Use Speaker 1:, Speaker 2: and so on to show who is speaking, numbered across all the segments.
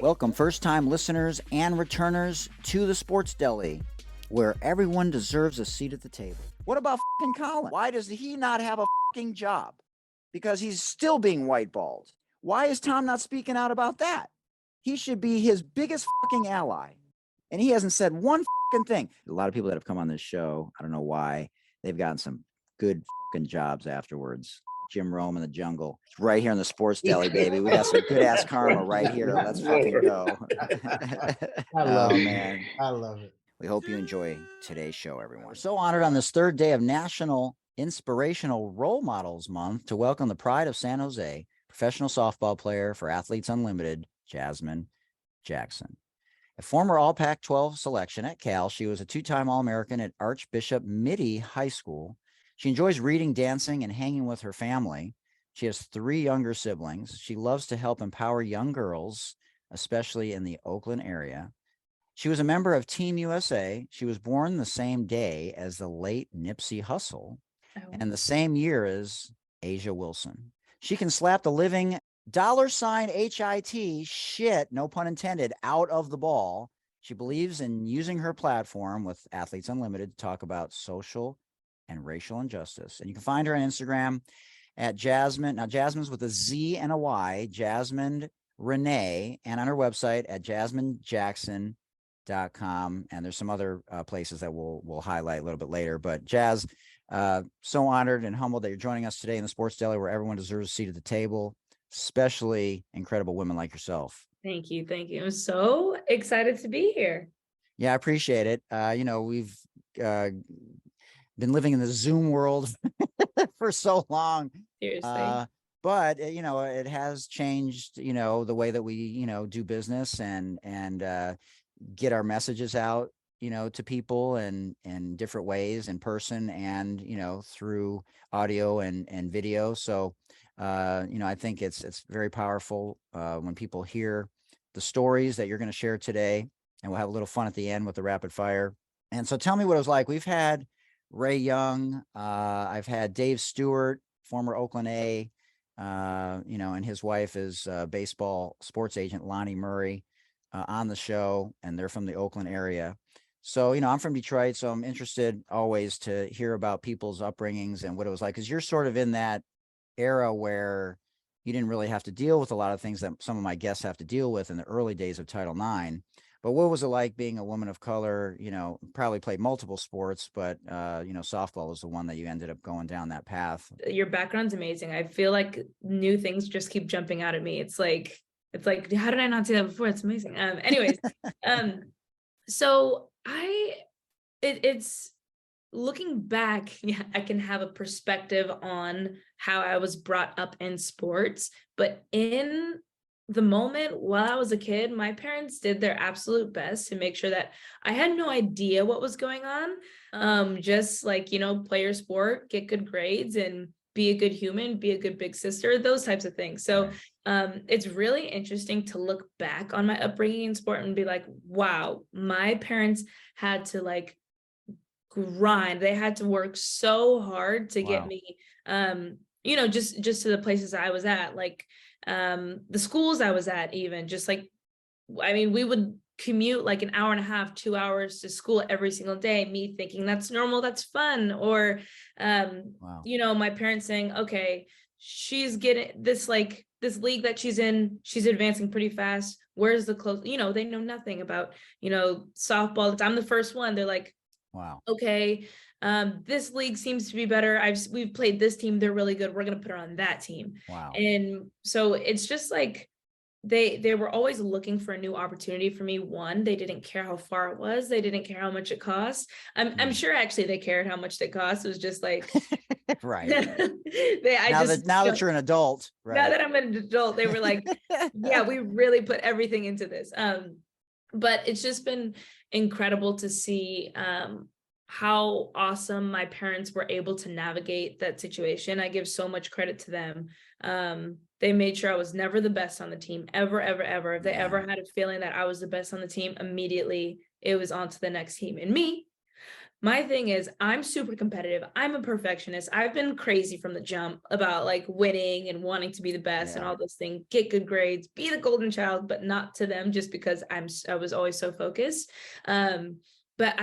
Speaker 1: Welcome first-time listeners and returners to the Sports Deli, where everyone deserves a seat at the table. What about fucking Colin? Why does he not have a fucking job? Because he's still being whiteballed. Why is Tom not speaking out about that? He should be his biggest fucking ally. And he hasn't said one fucking thing. A lot of people that have come on this show, I don't know why, they've gotten some good fucking jobs afterwards. Jim Rome in the jungle. It's right here in the Sports Deli, baby. We got some good ass karma right here. Let's fucking go.
Speaker 2: I love it.
Speaker 1: Man.
Speaker 2: I love it.
Speaker 1: We hope you enjoy today's show, everyone. We're so honored on this third day of National Inspirational Role Models Month to welcome the pride of San Jose, professional softball player for Athletes Unlimited, Jazmyn Jackson. A former All Pac-12 selection at Cal, she was a two-time All-American at Archbishop Mitty High School. She enjoys reading, dancing, and hanging with her family. She has 3 younger siblings. She loves to help empower young girls, especially in the Oakland area. She was a member of Team USA. She was born the same day as the late Nipsey Hussle and the same year as Asia Wilson. She can slap the living $HIT shit, no pun intended, out of the ball. She believes in using her platform with Athletes Unlimited to talk about social and racial injustice. And you can find her on Instagram at Jazmyn. Now, Jazmyn's with a Z and a Y, Jazmyn Renee, and on her website at JazmynJackson.com. And there's some other places that we'll highlight a little bit later. But Jazz, so honored and humbled that you're joining us today in the Sports Deli, where everyone deserves a seat at the table, especially incredible women like yourself.
Speaker 3: Thank you. Thank you. I'm so excited to be here.
Speaker 1: Yeah, I appreciate it. We've been living in the Zoom world for so long.
Speaker 3: Seriously.
Speaker 1: But it has changed, the way that we, do business and get our messages out, to people and in different ways, in person and, through audio and video. So, I think it's very powerful when people hear the stories that you're going to share today, and we'll have a little fun at the end with the rapid fire. And so tell me what it was like. We've had Ray Young. I've had Dave Stewart, former Oakland A, and his wife is baseball sports agent Lonnie Murray on the show, and they're from the Oakland area. So, I'm from Detroit, so I'm interested always to hear about people's upbringings and what it was like, because you're sort of in that era where you didn't really have to deal with a lot of things that some of my guests have to deal with in the early days of Title IX. But what was it like being a woman of color? Probably played multiple sports, but softball was the one that you ended up going down that path.
Speaker 3: Your background's amazing. I feel like new things just keep jumping out at me. It's like, how did I not see that before? It's amazing. Anyways, so it's looking back, yeah, I can have a perspective on how I was brought up in sports, but in the moment while I was a kid, my parents did their absolute best to make sure that I had no idea what was going on. Just like, play your sport, get good grades, and be a good human, be a good big sister, those types of things. So it's really interesting to look back on my upbringing in sport and be like, wow, my parents had to grind. They had to work so hard to get me, just to the places I was at, the schools I was at, even we would commute an hour and a half, 2 hours to school every single day, me thinking that's normal, that's fun. Or, my parents saying, okay, she's getting this league that she's in, she's advancing pretty fast. Where's the close, they know nothing about, softball. I'm the first one. They're like, wow, okay, this league seems to be better. We've played this team, they're really good, we're gonna put her on that team. Wow. And so it's just they were always looking for a new opportunity for me. One, they didn't care how far it was, they didn't care how much it cost. I'm sure actually they cared how much it cost. It was just right. Now
Speaker 1: that you're an adult, right?
Speaker 3: Now that I'm an adult, they were like, yeah, we really put everything into this. But it's just been incredible to see how awesome my parents were able to navigate that situation. I give so much credit to them. They made sure I was never the best on the team, ever, ever, ever. If they ever had a feeling that I was the best on the team, immediately it was on to the next team. And me, my thing is I'm super competitive. I'm a perfectionist. I've been crazy from the jump about like winning and wanting to be the best and all those things, get good grades, be the golden child, but not to them just because I was always so focused. But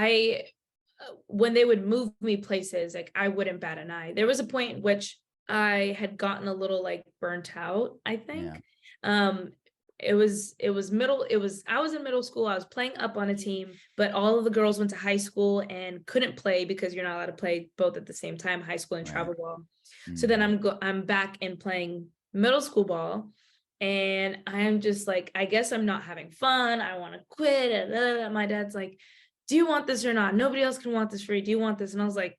Speaker 3: when they would move me places, like I wouldn't bat an eye. There was a point in which I had gotten a little like burnt out, I think. I was in middle school. I was playing up on a team, but all of the girls went to high school and couldn't play because you're not allowed to play both at the same time, high school and travel ball. So then I'm back and playing middle school ball, and I'm just like, I guess I'm not having fun. I want to quit. And my dad's like, do you want this or not? Nobody else can want this for you. Do you want this? And I was like,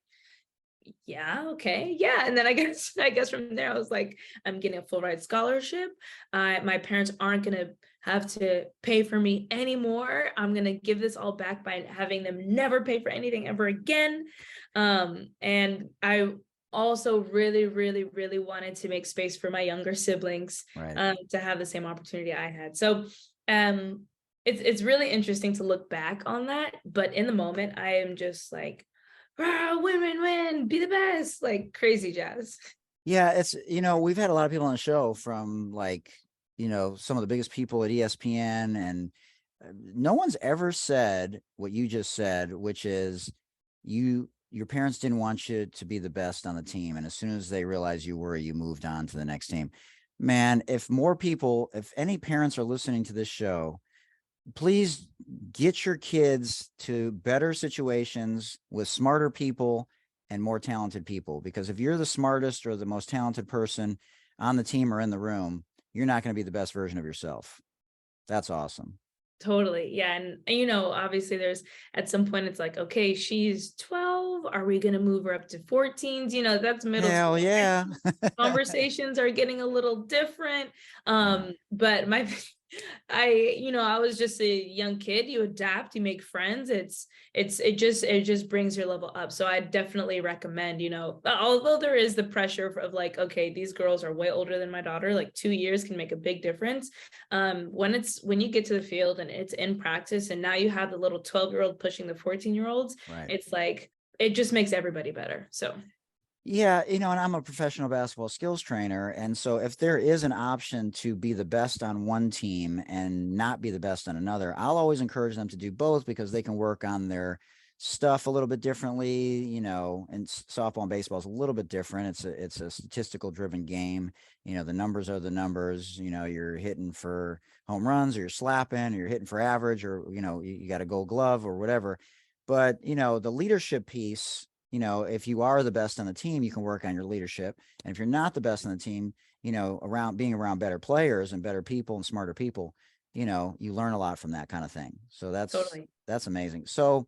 Speaker 3: yeah, okay, yeah. And then I guess from there, I was like, I'm getting a full ride scholarship. My parents aren't going to have to pay for me anymore. I'm going to give this all back by having them never pay for anything ever again. And I also really, really, really wanted to make space for my younger siblings, to have the same opportunity I had. So it's really interesting to look back on that. But in the moment, I am just like, women win, be the best, like crazy Jazz.
Speaker 1: Yeah, it's, we've had a lot of people on the show from like, some of the biggest people at ESPN, and no one's ever said what you just said, which is your parents didn't want you to be the best on the team. And as soon as they realized you were, you moved on to the next team. Man, if any parents are listening to this show, please get your kids to better situations with smarter people and more talented people, because if you're the smartest or the most talented person on the team or in the room, you're not going to be the best version of yourself. That's awesome.
Speaker 3: Totally. Yeah. And, obviously there's at some point it's like, okay, she's 12. Are we going to move her up to 14s? That's middle
Speaker 1: Hell
Speaker 3: school.
Speaker 1: Yeah.
Speaker 3: Conversations are getting a little different. But I was just a young kid. You adapt, you make friends. It just brings your level up. So I definitely recommend, although there is the pressure of like, okay, these girls are way older than my daughter, like 2 years can make a big difference. When you get to the field and it's in practice, and now you have the little 12-year-old pushing the 14-year-olds, it's like, it just makes everybody better. So
Speaker 1: yeah, and I'm a professional basketball skills trainer. And so if there is an option to be the best on one team and not be the best on another, I'll always encourage them to do both, because they can work on their stuff a little bit differently, and softball and baseball is a little bit different. It's a statistical driven game. The numbers are the numbers. You're hitting for home runs, or you're slapping, or you're hitting for average, or, you got a gold glove or whatever. But, the leadership piece, if you are the best on the team, you can work on your leadership. And if you're not the best on the team, being around better players and better people and smarter people, you learn a lot from that kind of thing. So that's amazing. So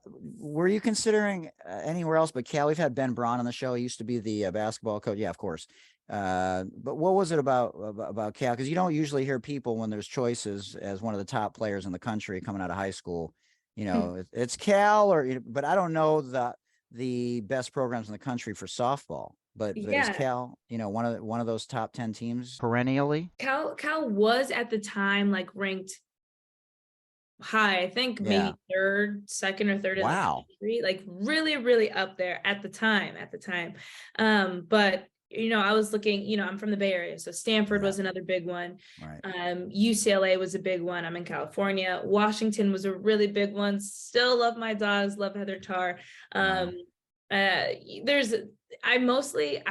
Speaker 1: were you considering anywhere else but Cal? We've had Ben Braun on the show. He used to be the basketball coach. Yeah, of course. But what was it about Cal? Because you don't usually hear people, when there's choices as one of the top players in the country coming out of high school, it's Cal, but I don't know the best programs in the country for softball, but is Cal, one of those top 10 teams perennially?
Speaker 3: Cal was at the time like ranked high, I think maybe second or third in the country, like really, really up there at the time. But I was looking, I'm from the Bay Area, so Stanford was another big one. UCLA was a big one. I'm in California. Washington was a really big one. Still love my dogs, love Heather Tarr. I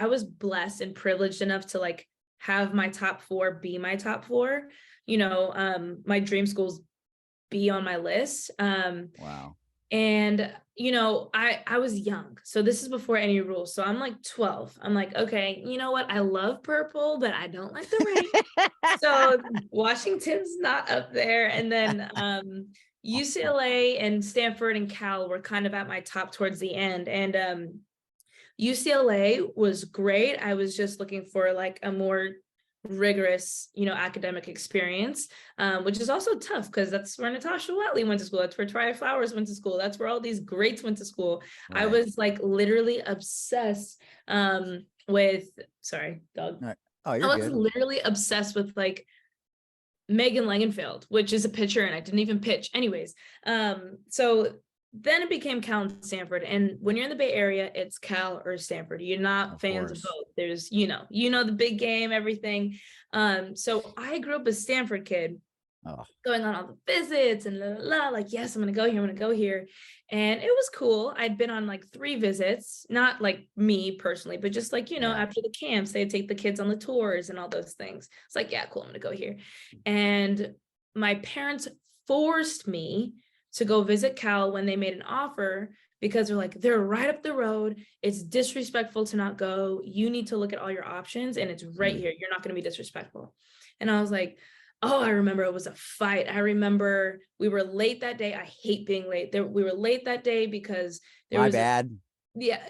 Speaker 3: was blessed and privileged enough to like have my top four be my top four. My dream schools be on my list. And, I was young. So this is before any rules. So I'm like 12. I'm like, okay, you know what? I love purple, but I don't like the red. So Washington's not up there. And then UCLA and Stanford and Cal were kind of at my top towards the end. And UCLA was great. I was just looking for like a more rigorous, academic experience, which is also tough because that's where Natasha Watley went to school. That's where Tria Flowers went to school. That's where all these greats went to school. I was like literally obsessed with, sorry, dog. I was literally obsessed with like Megan Langenfeld, which is a pitcher, and I didn't even pitch anyways. So then it became Cal and Stanford. And when you're in the Bay Area, it's Cal or Stanford. You're not fans of both. There's, the big game, everything. So I grew up a Stanford kid, going on all the visits and like, yes, I'm going to go here. I'm going to go here. And it was cool. I'd been on like 3 visits, not like me personally, but just like, after the camps, they'd take the kids on the tours and all those things. It's like, yeah, cool. I'm going to go here. And my parents forced me to go visit Cal when they made an offer, because they're like, they're right up the road. It's disrespectful to not go. You need to look at all your options, and it's right here. You're not going to be disrespectful. And I was like, oh, I remember it was a fight. I remember we were late that day. I hate being late. We were late that day because there was
Speaker 1: bad.
Speaker 3: Yeah.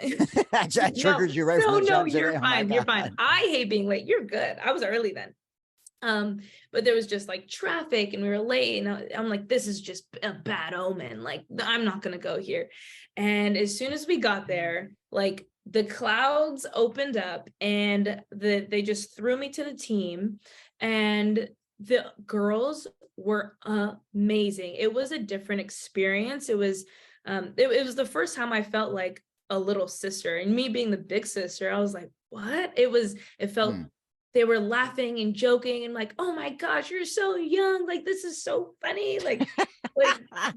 Speaker 1: I triggered you right from the jump today.
Speaker 3: You're fine. You're fine. I hate being late. You're good. I was early then. But there was just like traffic and we were late, and I'm like, this is just a bad omen. Like, I'm not going to go here. And as soon as we got there, like the clouds opened up and they just threw me to the team, and the girls were amazing. It was a different experience. It was the first time I felt like a little sister, and me being the big sister, I was like, what? It felt they were laughing and joking and like, oh my gosh, you're so young. Like, this is so funny. Like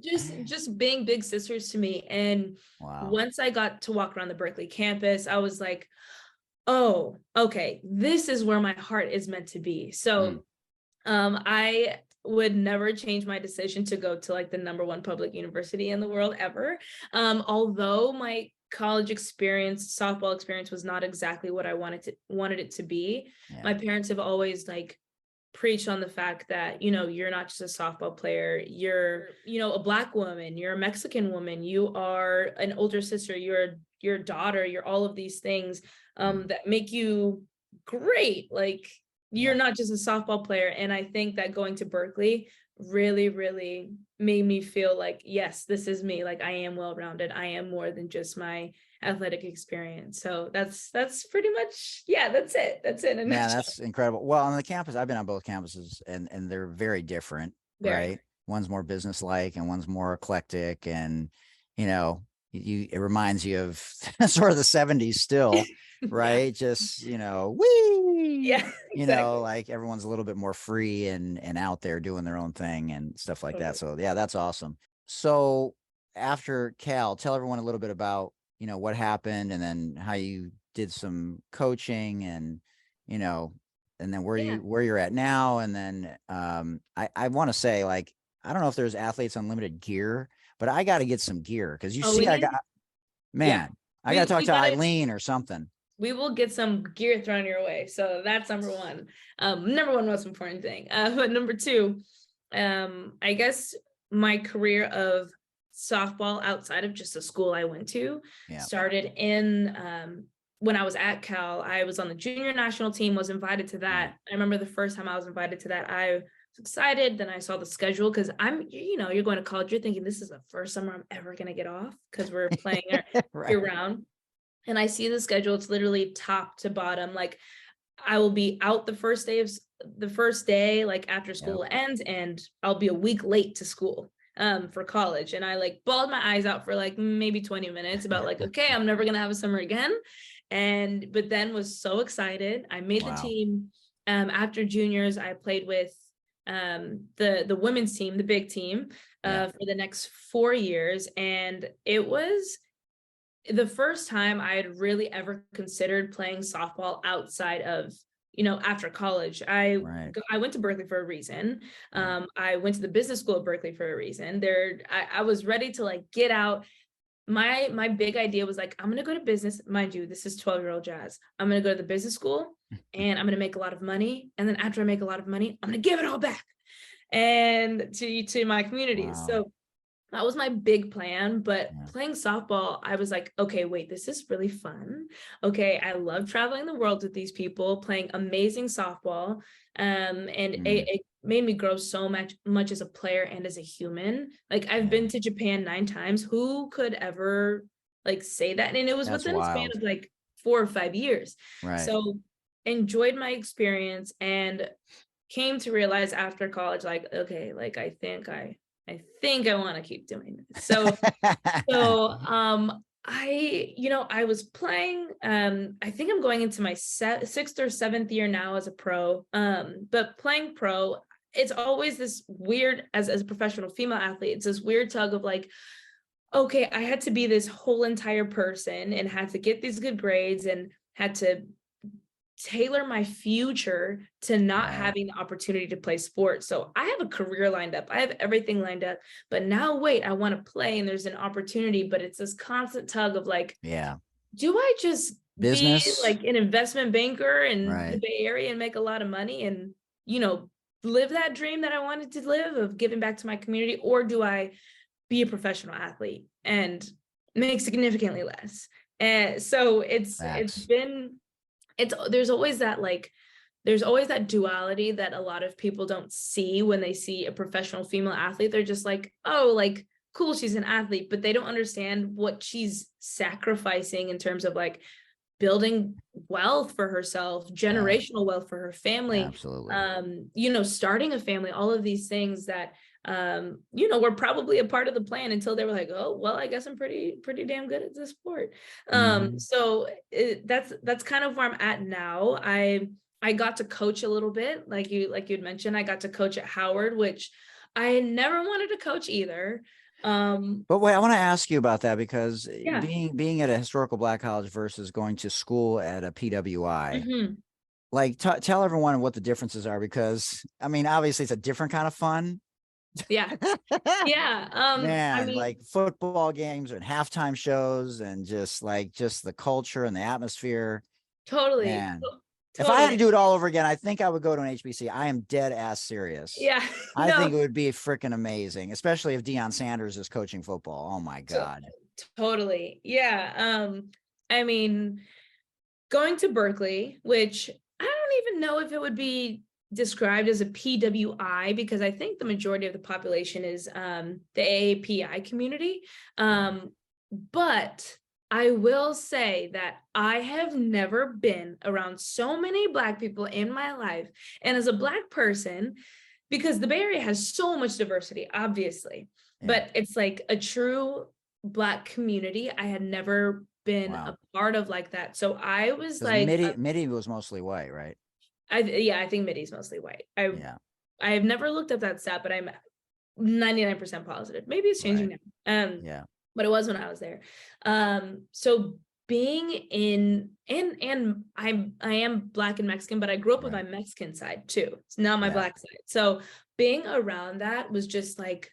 Speaker 3: just being big sisters to me. And once I got to walk around the Berkeley campus, I was like, oh, okay, this is where my heart is meant to be. So I would never change my decision to go to like the #1 public university in the world ever. Although my college experience, softball experience, was not exactly what I wanted it to be. My parents have always like preached on the fact that, you're not just a softball player, you're, a Black woman, you're a Mexican woman, you are an older sister, you're your daughter, you're all of these things that make you great. Like, you're not just a softball player. And I think that going to Berkeley really, really made me feel like, yes, this is me. Like, I am well-rounded. I am more than just my athletic experience. So that's pretty much, that's it. That's it.
Speaker 1: Yeah, that's incredible. Well, on the campus, I've been on both campuses, and they're very different, right? One's more business-like and one's more eclectic, and it reminds you of sort of the 70s still, right? Just, wee, like everyone's a little bit more free and out there doing their own thing and stuff like that. So yeah, that's awesome. So after Cal, tell everyone a little bit about, what happened, and then how you did some coaching, and, and then where you're at now. And then I want to say, like, I don't know if there's Athletes Unlimited gear, but I got to get some gear, because I got to talk to Eileen or something.
Speaker 3: We will get some gear thrown your way. So that's number one. Number one most important thing. But number two, I guess my career of softball outside of just the school I went to started in when I was at Cal. I was on the junior national team, was invited to that. I remember the first time I was invited to that, I was excited. Then I saw the schedule, because you're going to college, you're thinking this is the first summer I'm ever going to get off, because we're playing year round. And I see the schedule, it's literally top to bottom. Like, I will be out the first day, like after school ends, and I'll be a week late to school for college. And I like bawled my eyes out for like maybe 20 minutes about like, okay, I'm never going to have a summer again. But then was so excited. I made the team. After juniors, I played with the women's team, the big team, for the next 4 years. And it was the first time I had really ever considered playing softball outside of, after college. I went to Berkeley for a reason. I went to the business school at Berkeley for a reason. I was ready to like get out. My big idea was like, I'm going to go to business. Mind you, this is 12-year-old Jazz. I'm going to go to the business school, and I'm going to make a lot of money. And then after I make a lot of money, I'm going to give it all back and to my community. So that was my big plan. But playing softball, I was like, okay, wait, this is really fun. Okay, I love traveling the world with these people, playing amazing softball. And it made me grow so much as a player and as a human. Like, I've been to Japan 9 times. Who could ever like say that? And it was within a span of like 4 or 5 years. So enjoyed my experience, and came to realize after college, like, okay, like I think I I think I want to keep doing this. So I was playing, I think I'm going into my sixth or seventh year now as a pro, but playing pro, it's always this weird, as a professional female athlete, it's this weird tug of like, okay, I had to be this whole entire person and had to get these good grades and had to tailor my future to not
Speaker 1: Right.
Speaker 3: having the opportunity to play sports. So I have a career lined up. I have everything lined up, but now wait, I want to play and there's an opportunity, but it's this constant tug of like,
Speaker 1: Yeah.
Speaker 3: do I just be
Speaker 1: Business.
Speaker 3: like an investment banker in the
Speaker 1: Right.
Speaker 3: Bay Area and make a lot of money and, live that dream that I wanted to live of giving back to my community? Or do I be a professional athlete and make significantly less? And so
Speaker 1: Facts.
Speaker 3: there's always that duality that a lot of people don't see when they see a professional female athlete. They're just like, oh, like, cool, she's an athlete, but they don't understand what she's sacrificing in terms of like building wealth for herself, generational wealth for her family,
Speaker 1: Absolutely.
Speaker 3: starting a family, all of these things that were probably a part of the plan until they were like, oh, well, I guess I'm pretty damn good at this sport.
Speaker 1: Mhm.
Speaker 3: So that's kind of where I'm at now. I got to coach a little bit, like you'd mentioned. I got to coach at Howard, which I never wanted to coach either.
Speaker 1: But wait, I want to ask you about that because
Speaker 3: Yeah.
Speaker 1: being at a historical Black college versus going to school at a PWI,
Speaker 3: Mhm.
Speaker 1: like tell everyone what the differences are, because I mean, obviously it's a different kind of fun.
Speaker 3: Yeah. Yeah. I
Speaker 1: Man,
Speaker 3: mean,
Speaker 1: like football games and halftime shows and just the culture and the atmosphere.
Speaker 3: totally.
Speaker 1: Man, if I had to
Speaker 3: Totally.
Speaker 1: do it all over again, I think I would go to an HBC. I am dead ass serious.
Speaker 3: Yeah.
Speaker 1: I think it
Speaker 3: No.
Speaker 1: would be freaking amazing, especially if Deion Sanders is coaching football. Oh my
Speaker 3: To-
Speaker 1: God.
Speaker 3: Totally. Yeah. I mean, going to Berkeley, which I don't even know if it would be described as a PWI, because I think the majority of the population is the AAPI community. But I will say that I have never been around so many Black people in my life. And as a Black person, because the Bay Area has so much diversity, obviously, but it's like a true Black community I had never been a part of like that. So I was
Speaker 1: Because
Speaker 3: like,
Speaker 1: Midi was mostly white, right?
Speaker 3: I think Midi's mostly white. I have never looked up that stat, but I'm 99% positive. Maybe it's changing now. But it was when I was there. So being in and I am Black and Mexican, but I grew up with my Mexican side too. It's not my Black side. So being around that was just like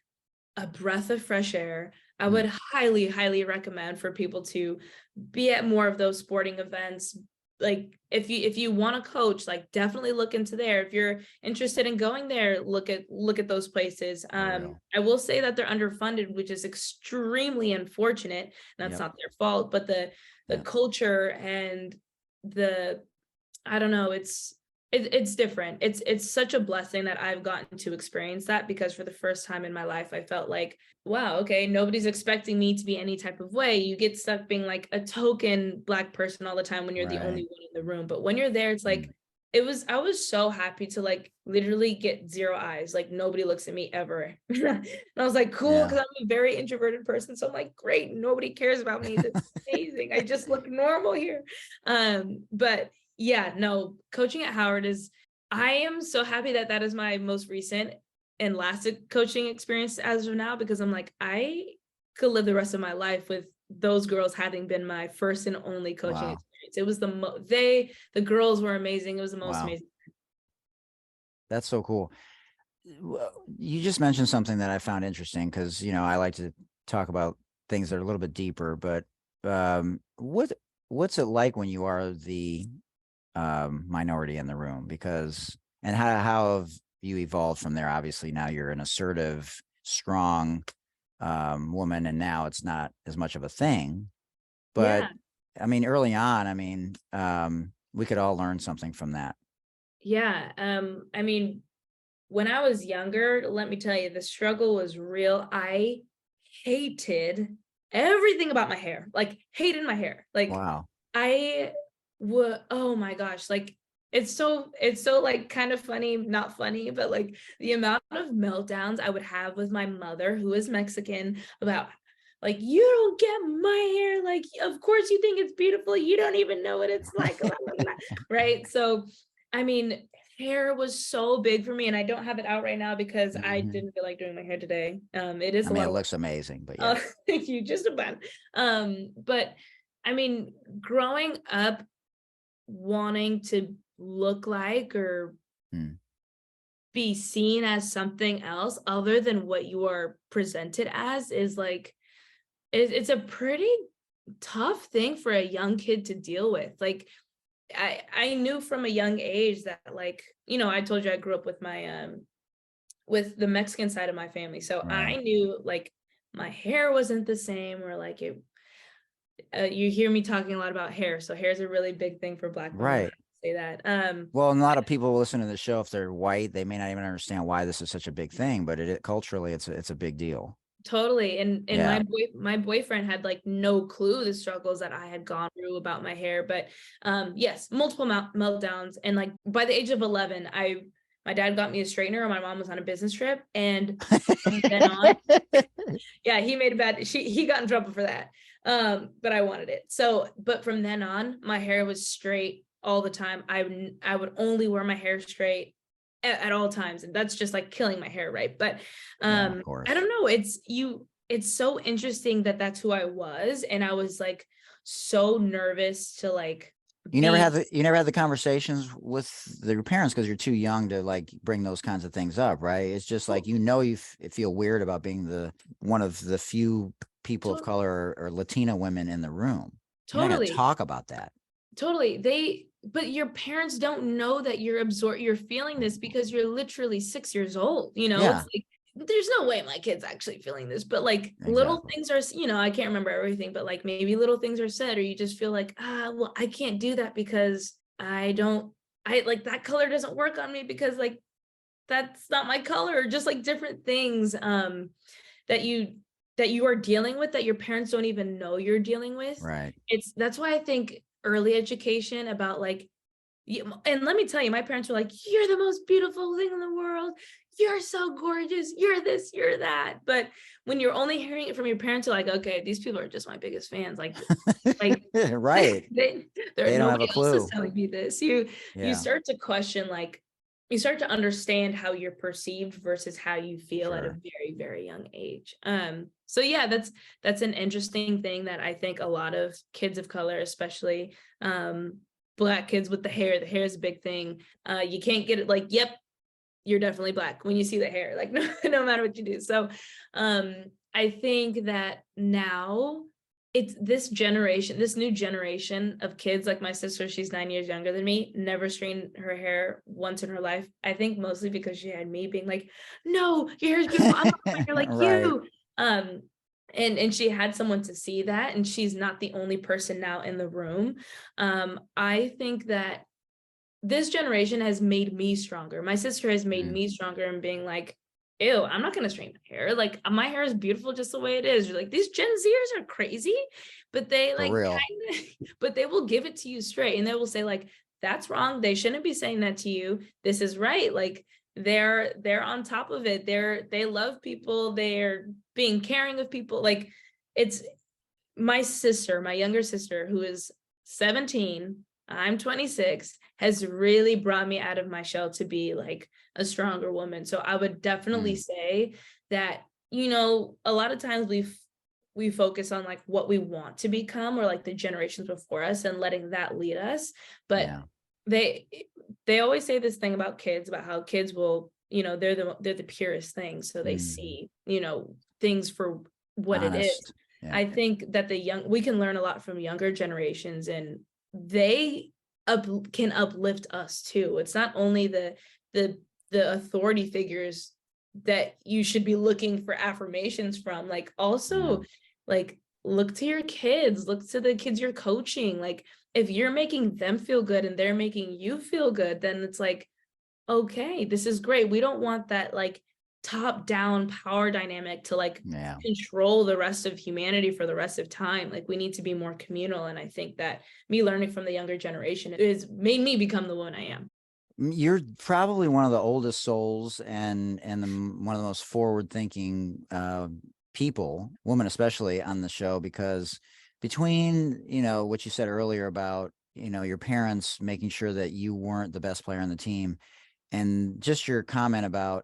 Speaker 3: a breath of fresh air. I would highly, highly recommend for people to be at more of those sporting events. Like if you want to coach, like definitely look into there. If you're interested in going there, look at those places. I will say that they're underfunded, which is extremely unfortunate. That's not their fault, but the culture and I don't know, it's different. It's such a blessing that I've gotten to experience that, because for the first time in my life, I felt like, wow, okay, nobody's expecting me to be any type of way. You get stuck being like a token Black person all the time when you're the only one in the room. But when you're there, it's like, I was so happy to like literally get zero eyes. Like nobody looks at me ever. And I was like, cool, because I'm a very introverted person. So I'm like, great, nobody cares about me. That's amazing. I just look normal here. But yeah, no, coaching at Howard I am so happy that that is my most recent and lasted coaching experience as of now, because I'm like, I could live the rest of my life with those girls having been my first and only coaching experience. It was the girls were amazing. It was the most amazing.
Speaker 1: That's so cool. You just mentioned something that I found interesting, because I like to talk about things that are a little bit deeper, but what's it like when you are the minority in the room? And how have you evolved from there? Obviously now you're an assertive, strong woman, and now it's not as much of a thing, but I mean, early on, I mean, we could all learn something from that.
Speaker 3: I mean, when I was younger, let me tell you, the struggle was real. I hated everything about my hair, like hated my hair. Like
Speaker 1: Wow.
Speaker 3: oh my gosh, like it's so like kind of funny, not funny, but like the amount of meltdowns I would have with my mother, who is Mexican, about like, you don't get my hair, like of course you think it's beautiful, you don't even know what it's like. Blah, blah, blah. Right. So I mean, hair was so big for me, and I don't have it out right now because I
Speaker 1: Mhm.
Speaker 3: didn't feel like doing my hair today. It is
Speaker 1: I
Speaker 3: a
Speaker 1: mean,
Speaker 3: lot
Speaker 1: it
Speaker 3: of
Speaker 1: looks amazing, but
Speaker 3: work.
Speaker 1: yeah.
Speaker 3: Thank you, just about. But I mean, growing up wanting to look like or
Speaker 1: Mm.
Speaker 3: be seen as something else other than what you are presented as is like, it's a pretty tough thing for a young kid to deal with. Like I knew from a young age that, like, you know, I told you I grew up with my with the Mexican side of my family. So I
Speaker 1: Right.
Speaker 3: knew like my hair wasn't the same, or like it you hear me talking a lot about hair. So hair is a really big thing for Black women.
Speaker 1: Right.
Speaker 3: I say that.
Speaker 1: Well, and a lot of people listen to the show, if they're white, they may not even understand why this is such a big thing, but culturally, it's a big deal.
Speaker 3: Totally. And
Speaker 1: Yeah.
Speaker 3: my boyfriend had like no clue the struggles that I had gone through about my hair. But yes, multiple meltdowns. And like by the age of 11, my dad got me a straightener, and my mom was on a business trip. And from then on, yeah, he got in trouble for that. But I wanted it. So, but from then on, my hair was straight all the time. I would only wear my hair straight at all times, and that's just like killing my hair, right? But
Speaker 1: Yeah, of course.
Speaker 3: I don't know, it's so interesting that that's who I was, and I was like so nervous to like
Speaker 1: You never had the conversations with your parents because you're too young to like bring those kinds of things up, right? It's just like, you feel weird about being one of the few people of color or Latina women in the room. You're not gonna
Speaker 3: totally
Speaker 1: talk about that.
Speaker 3: totally. But your parents don't know that you're feeling this because you're literally 6 years old, you know?
Speaker 1: Yeah.
Speaker 3: It's like, there's no way my kid's actually feeling this, but like little
Speaker 1: Exactly.
Speaker 3: things are, you know, I can't remember everything, but like maybe little things are said, or you just feel like, well, I can't do that because I like that color doesn't work on me because like that's not my color, or just like different things that you are dealing with that your parents don't even know you're dealing with.
Speaker 1: Right.
Speaker 3: That's why I think early education about like, and let me tell you, my parents were like, you're the most beautiful thing in the world, you're so gorgeous, you're this, you're that. But when you're only hearing it from your parents, you're like, okay, these people are just my biggest fans. Like
Speaker 1: Right.
Speaker 3: they
Speaker 1: They don't have
Speaker 3: nobody
Speaker 1: a
Speaker 3: else is
Speaker 1: clue.
Speaker 3: telling me this. You
Speaker 1: Yeah.
Speaker 3: start to question, like you start to understand how you're perceived versus how you feel at a
Speaker 1: Sure.
Speaker 3: very, very young age. So yeah, that's an interesting thing that I think a lot of kids of color, especially Black kids with the hair is a big thing. You can't get it like, yep, you're definitely Black when you see the hair, like no matter what you do. So I think that now it's this new generation of kids, like my sister, she's 9 years younger than me, never straightened her hair once in her life. I think mostly because she had me being like, no, your hair's beautiful, I'm not my hair like
Speaker 1: Right.
Speaker 3: you. And she had someone to see that, and she's not the only person now in the room. I think that this generation has made me stronger. My sister has made me stronger in being like, ew, I'm not gonna straighten my hair. Like my hair is beautiful just the way it is. You're like, these Gen Zers are crazy, but they
Speaker 1: For
Speaker 3: like
Speaker 1: real.
Speaker 3: but they will give it to you straight, and they will say like, that's wrong. They shouldn't be saying that to you. This is right. Like they're on top of it. They love people. They're being caring of people. Like it's my sister, my younger sister, who is 17, I'm 26, has really brought me out of my shell to be like a stronger woman. So I would definitely say that, you know, a lot of times we focus on like what we want to become, or like the generations before us, and letting that lead us. But they always say this thing about kids, about how kids will, you know, they're the purest things. So they see, you know, things for what it is.
Speaker 1: Yeah.
Speaker 3: I think that we can learn a lot from younger generations, and they can uplift us too. It's not only the authority figures that you should be looking for affirmations from, like also like look to your kids, look to the kids you're coaching. Like if you're making them feel good and they're making you feel good, then it's like, okay, this is great. We don't want that like top-down power dynamic to like
Speaker 1: Yeah.
Speaker 3: control the rest of humanity for the rest of time. Like, we need to be more communal. And I think that me learning from the younger generation has made me become the woman I am.
Speaker 1: You're probably one of the oldest souls and one of the most forward thinking people, women especially, on the show, because between, you know, what you said earlier about, you know, your parents making sure that you weren't the best player on the team, and just your comment about,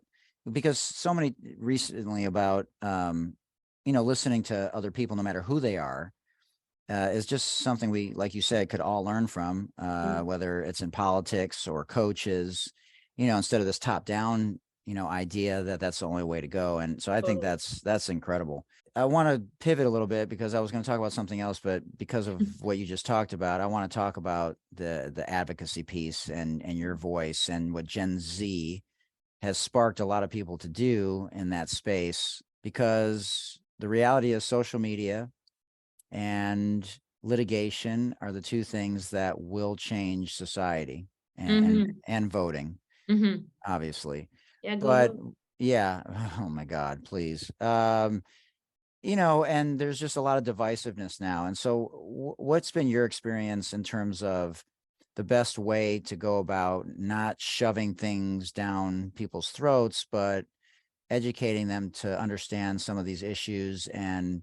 Speaker 1: because so many recently about you know, listening to other people, no matter who they are, is just something we, like you said, could all learn from, whether it's in politics or coaches, you know, instead of this top down, you know, idea that that's the only way to go. And so I think that's incredible. I want to pivot a little bit because I was going to talk about something else, but because of what you just talked about, I want to talk about the advocacy piece and your voice and what Gen Z has sparked a lot of people to do in that space, because the reality is social media and litigation are the two things that will change society, and voting, obviously.
Speaker 3: Yeah, go
Speaker 1: But
Speaker 3: vote.
Speaker 1: yeah, oh my God, please. You know, and there's just a lot of divisiveness now. And so what's been your experience in terms of the best way to go about not shoving things down people's throats, but educating them to understand some of these issues, and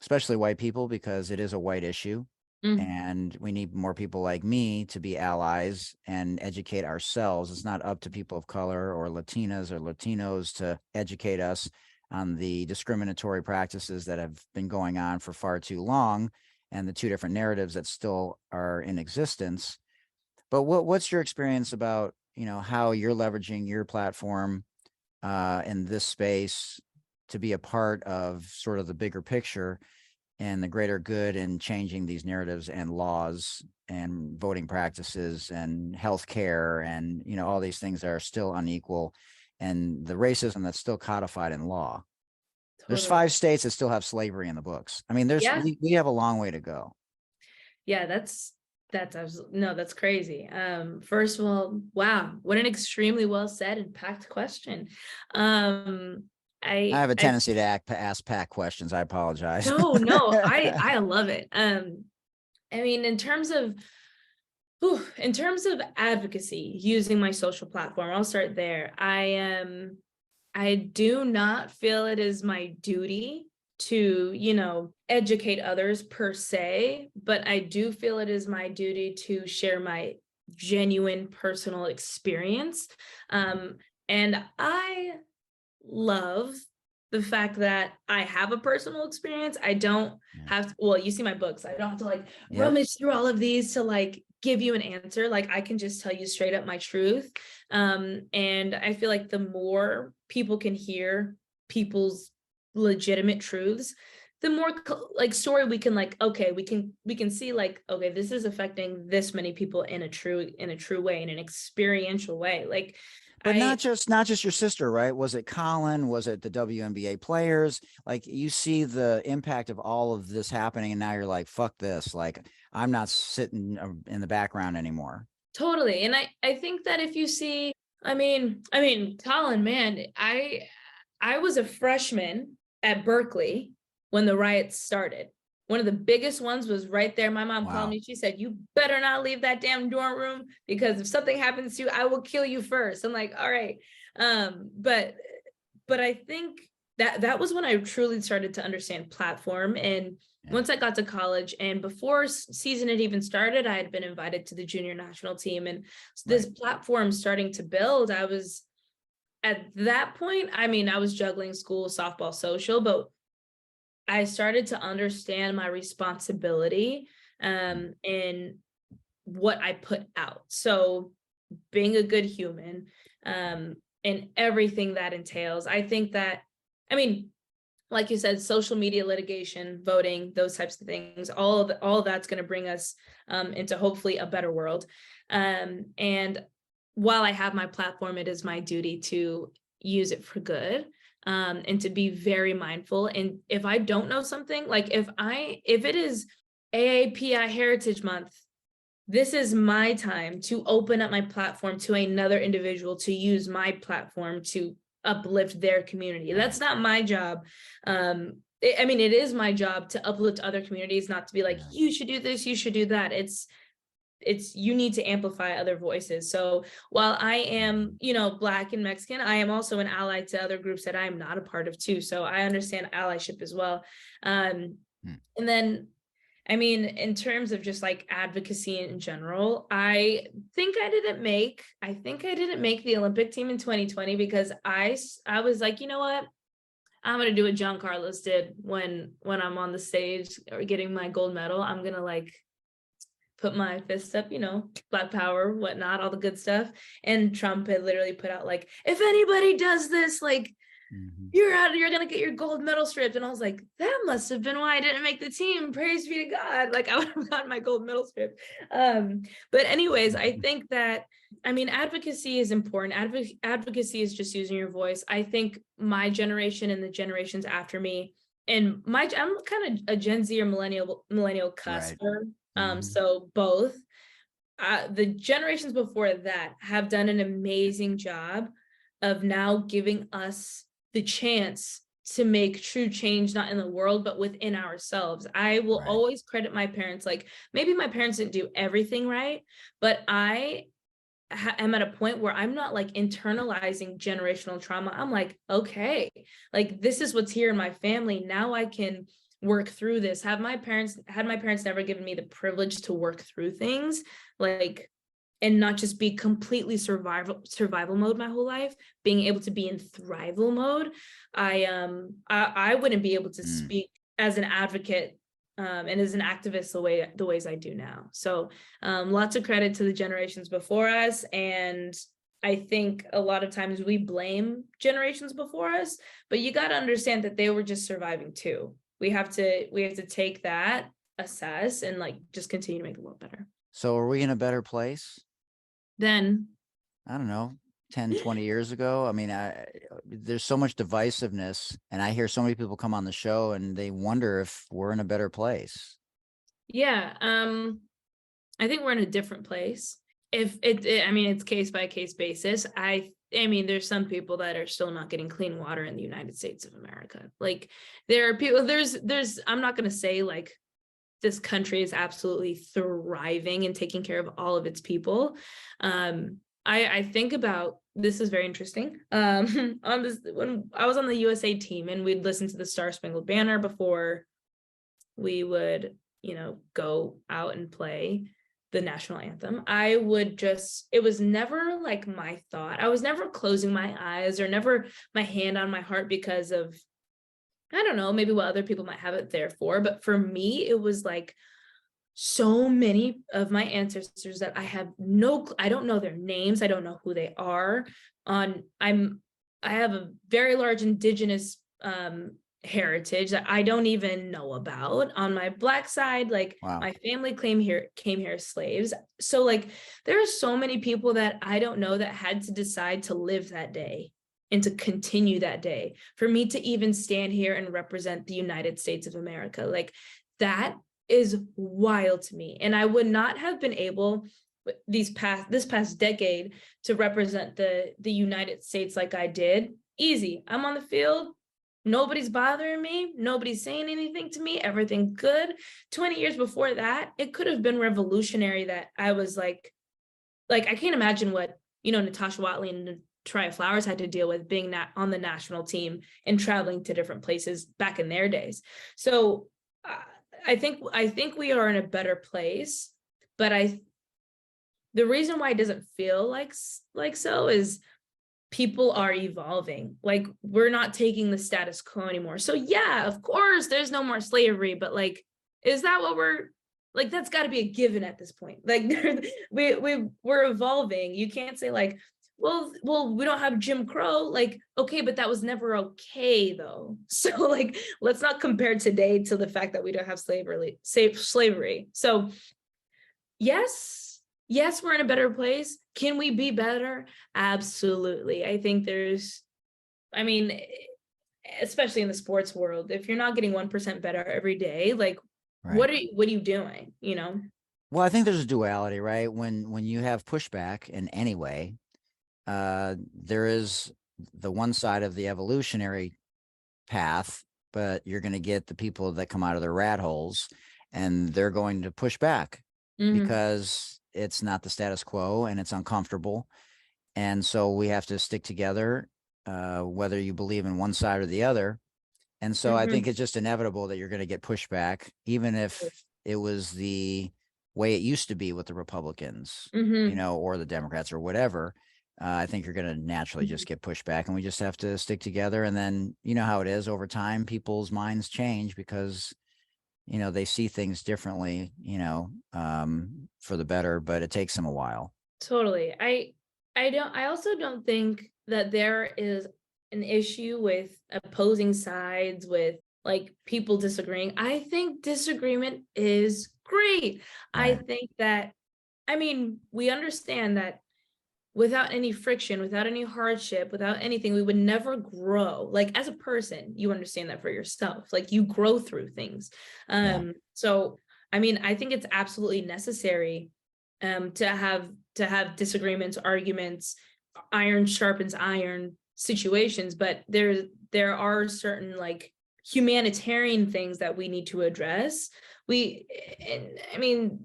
Speaker 1: especially white people, because it is a white issue, and we need more people like me to be allies and educate ourselves. It's not up to people of color or Latinas or Latinos to educate us on the discriminatory practices that have been going on for far too long, and the two different narratives that still are in existence. But what's your experience about, you know, how you're leveraging your platform in this space to be a part of sort of the bigger picture and the greater good in changing these narratives and laws and voting practices and healthcare and, you know, all these things that are still unequal, and the racism that's still codified in law? There's 5 states that still have slavery in the books. I mean, we have a long way to go.
Speaker 3: Yeah, that's no, that's crazy. First of all, wow, what an extremely well said and packed question.
Speaker 1: I have a tendency to ask packed questions. I apologize.
Speaker 3: No, I love it. I mean, in terms of advocacy, using my social platform, I'll start there. I do not feel it is my duty to, you know, educate others per se, but I do feel it is my duty to share my genuine personal experience. And I love the fact that I have a personal experience. I don't have to, well, you see my books. I don't have to like rummage through all of these to like give you an answer. Like, I can just tell you straight up my truth. And I feel like the more people can hear people's legitimate truths, the more like story we can like, okay, we can see like, okay, this is affecting this many people in a true way, in an experiential way. Like,
Speaker 1: but not just your sister, right? Was it Colin? Was it the WNBA players? Like, you see the impact of all of this happening, and now you're like, fuck this. Like, I'm not sitting in the background anymore.
Speaker 3: Totally. And I think that if you see, I mean, Colin, man, I was a freshman at Berkeley when the riots started. One of the biggest ones was right there. My mom called me. She said, "You better not leave that damn dorm room, because if something happens to you, I will kill you first." I'm like, all right. But I think that was when I truly started to understand platform. And once I got to college, and before season had even started, I had been invited to the junior national team. And this platform starting to build, I was at that point, I mean, I was juggling school, softball, social, but I started to understand my responsibility in what I put out. So being a good human, and everything that entails. I think that, I mean, like you said, social media, litigation, voting, those types of things, all of that's going to bring us into hopefully a better world. And while I have my platform, it is my duty to use it for good. And to be very mindful. And if I don't know something, like if it is AAPI Heritage Month, this is my time to open up my platform to another individual, to use my platform to uplift their community. That's not my job. I mean, it is my job to uplift other communities, not to be like, you should do this, you should do that. It's you need to amplify other voices. So while I am, you know, Black and Mexican, I am also an ally to other groups that I am not a part of too. So I understand allyship as well. And then, I mean, in terms of just like advocacy in general, I think I didn't make the Olympic team in 2020 because I was like, you know what? I'm going to do what John Carlos did when I'm on the stage or getting my gold medal. I'm going to like put my fist up, you know, Black power, whatnot, all the good stuff. And Trump had literally put out like, if anybody does this, like, you're going to get your gold medal stripped. And I was like, that must have been why I didn't make the team. Praise be to God. Like I would have gotten my gold medal stripped. But anyways, I think that, I mean, advocacy is important. Advocacy is just using your voice. I think my generation and the generations after me, and I'm kind of a Gen Z or millennial cusper. So both, the generations before that have done an amazing job of now giving us the chance to make true change, not in the world, but within ourselves. I will always credit my parents. Like maybe my parents didn't do everything right, but I am at a point where I'm not like internalizing generational trauma. I'm like, okay, like this is what's here in my family. Now I can work through this. Had my parents never given me the privilege to work through things, like, and not just be completely survival mode my whole life, being able to be in thrival mode, I wouldn't be able to speak as an advocate and as an activist the ways I do now. So lots of credit to the generations before us. And I think a lot of times we blame generations before us, but you got to understand that they were just surviving too. We have to take that, assess, and like just continue to make the world better.
Speaker 1: So are we in a better place?
Speaker 3: Then,
Speaker 1: I don't know, 10, 20 years ago. I mean, there's so much divisiveness, and I hear so many people come on the show and they wonder if we're in a better place.
Speaker 3: Yeah. I think we're in a different place. I mean, it's case by case basis. I mean, there's some people that are still not getting clean water in the United States of America. Like there are people, I'm not going to say like this country is absolutely thriving and taking care of all of its people. I think about, this is very interesting. When I was on the USA team and we'd listen to the Star Spangled Banner before we would, you know, go out and play the national anthem, it was never like my thought. I was never closing my eyes or never my hand on my heart because of, I don't know, maybe what other people might have it there for. But for me, it was like so many of my ancestors that I don't know their names. I don't know who they are. I have a very large indigenous heritage that I don't even know about. On my Black side, like my family came here as slaves. So like there are so many people that I don't know that had to decide to live that day and to continue that day for me to even stand here and represent the United States of America. Like that is wild to me. And I would not have been able this past decade to represent the United States like I did. Easy. I'm on the field. Nobody's bothering me. Nobody's saying anything to me. Everything good. 20 years before that, it could have been revolutionary that I was like I can't imagine what, you know, Natasha Watley and Triya Flowers had to deal with being on the national team and traveling to different places back in their days. So I think we are in a better place, but the reason why it doesn't feel like so is people are evolving. Like we're not taking the status quo anymore. So yeah, of course there's no more slavery, but like, is that what we're like? That's got to be a given at this point. Like we're evolving. You can't say like, well, we don't have Jim Crow. Like, okay, but that was never okay though. So like, let's not compare today to the fact that we don't have slavery. So yes, we're in a better place. Can we be better? Absolutely. I think especially in the sports world, if you're not getting 1% better every day, like what are you doing? You know?
Speaker 1: Well, I think there's a duality, right? When you have pushback in any way, there is the one side of the evolutionary path, but you're going to get the people that come out of their rat holes, and they're going to push back because it's not the status quo and it's uncomfortable. And so we have to stick together, whether you believe in one side or the other. And so I think it's just inevitable that you're going to get pushback, even if it was the way it used to be with the Republicans, you know, or the Democrats or whatever. I think you're going to naturally just get pushed back, and we just have to stick together. And then, you know how it is over time, people's minds change because, you know, they see things differently, you know, for the better, but it takes them a while.
Speaker 3: Totally. I also don't think that there is an issue with opposing sides, with like people disagreeing. I think disagreement is great. I
Speaker 1: Right.
Speaker 3: think that, I mean, we understand that without any friction, without any hardship, without anything, we would never grow. Like as a person, you understand that for yourself. Like you grow through things. So I mean, I think it's absolutely necessary to have disagreements, arguments, iron sharpens iron situations, but there are certain like humanitarian things that we need to address. I mean,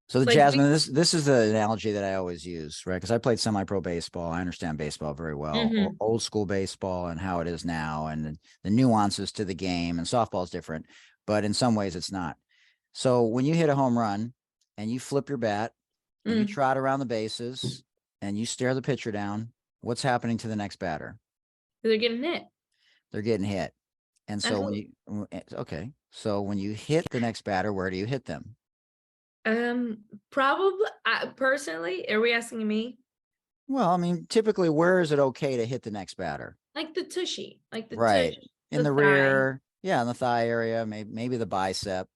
Speaker 1: So the
Speaker 3: like
Speaker 1: Jazmyn, this is the analogy that I always use, right? Because I played semi-pro baseball. I understand baseball very well, old school baseball and how it is now, and the nuances to the game. And softball is different, but in some ways it's not. So when you hit a home run and you flip your bat and you trot around the bases and you stare the pitcher down, what's happening to the next batter?
Speaker 3: they're getting hit.
Speaker 1: They're getting hit. And so when you hit the next batter, where do you hit them?
Speaker 3: Probably, personally, are we asking me?
Speaker 1: Well, I mean, typically, where is it okay to hit the next batter?
Speaker 3: Like the tushy, like the
Speaker 1: Right.
Speaker 3: tush,
Speaker 1: In
Speaker 3: the
Speaker 1: the
Speaker 3: thigh.
Speaker 1: rear, yeah, in the thigh area, maybe the bicep,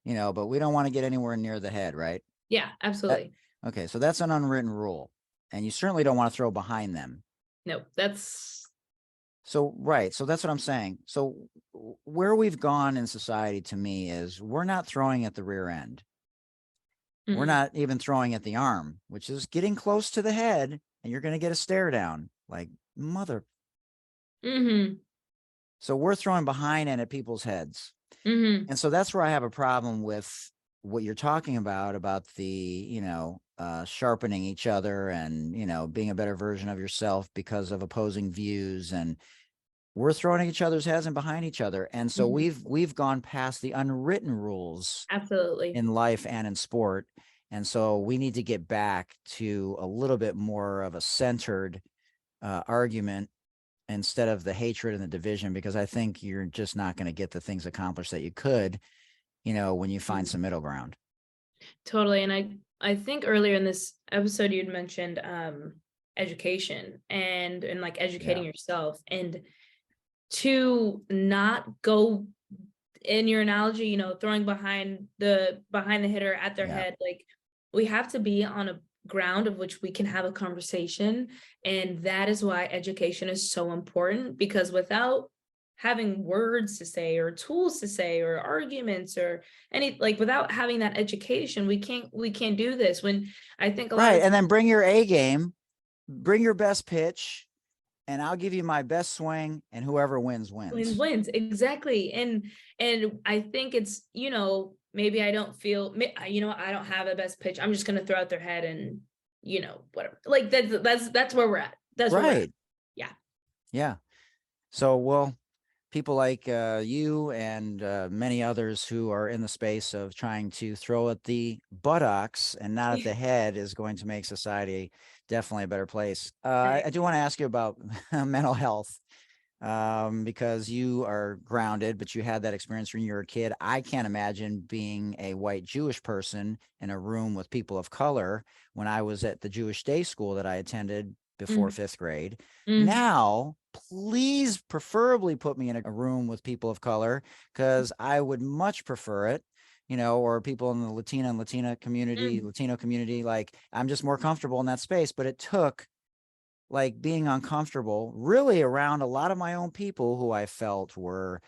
Speaker 1: you know, but we don't want to get anywhere near the head, right?
Speaker 3: Yeah, absolutely.
Speaker 1: Okay, so that's an unwritten rule. And you certainly don't want to throw behind them.
Speaker 3: No, that's
Speaker 1: So, right. So that's what I'm saying. So where we've gone in society to me is we're not throwing at the rear end. We're not even throwing at the arm, which is getting close to the head, and you're going to get a stare down like mother. So we're throwing behind and at people's heads. And so that's where I have a problem with what you're talking about the, you know, sharpening each other and, you know, being a better version of yourself because of opposing views. And we're throwing at each other's heads and behind each other. And so we've gone past the unwritten rules
Speaker 3: absolutely
Speaker 1: in life and in sport. And so we need to get back to a little bit more of a centered argument instead of the hatred and the division, because I think you're just not going to get the things accomplished that you could, you know, when you find some middle ground.
Speaker 3: totally. And I think earlier in this episode you'd mentioned education and like educating yourself, and to not go in your analogy, you know, throwing behind the hitter at their head. Like we have to be on a ground of which we can have a conversation, and that is why education is so important, because without having words to say or tools to say or arguments or any, like without having that education, we can't do this. When I think a lot of
Speaker 1: and then bring your A game, bring your best pitch, and I'll give you my best swing, and whoever wins
Speaker 3: wins exactly. And I think it's, you know, maybe I don't feel, you know, I don't have a best pitch, I'm just going to throw out their head and, you know, whatever. Like that's where we're at. That's where we're at.
Speaker 1: Yeah. So, well, people like you and many others who are in the space of trying to throw at the buttocks and not at the head is going to make society definitely a better place. I do want to ask you about mental health, because you are grounded, but you had that experience when you were a kid. I can't imagine being a white Jewish person in a room with people of color when I was at the Jewish day school that I attended before fifth grade. Now, please preferably put me in a room with people of color, because I would much prefer it, you know, or people in the Latino community. Like, I'm just more comfortable in that space. But it took like being uncomfortable really around a lot of my own people who I felt were,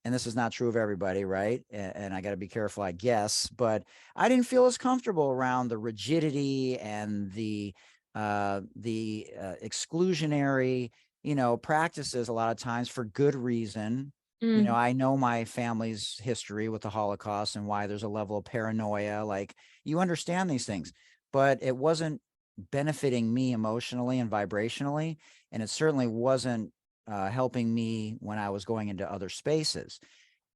Speaker 1: and this is not true of everybody, right? And I got to be careful, I guess, but I didn't feel as comfortable around the rigidity and the exclusionary practices a lot of times for good reason.
Speaker 3: Mm,
Speaker 1: I know my family's history with the Holocaust and why there's a level of paranoia. Like, you understand these things, but it wasn't benefiting me emotionally and vibrationally. And it certainly wasn't helping me when I was going into other spaces,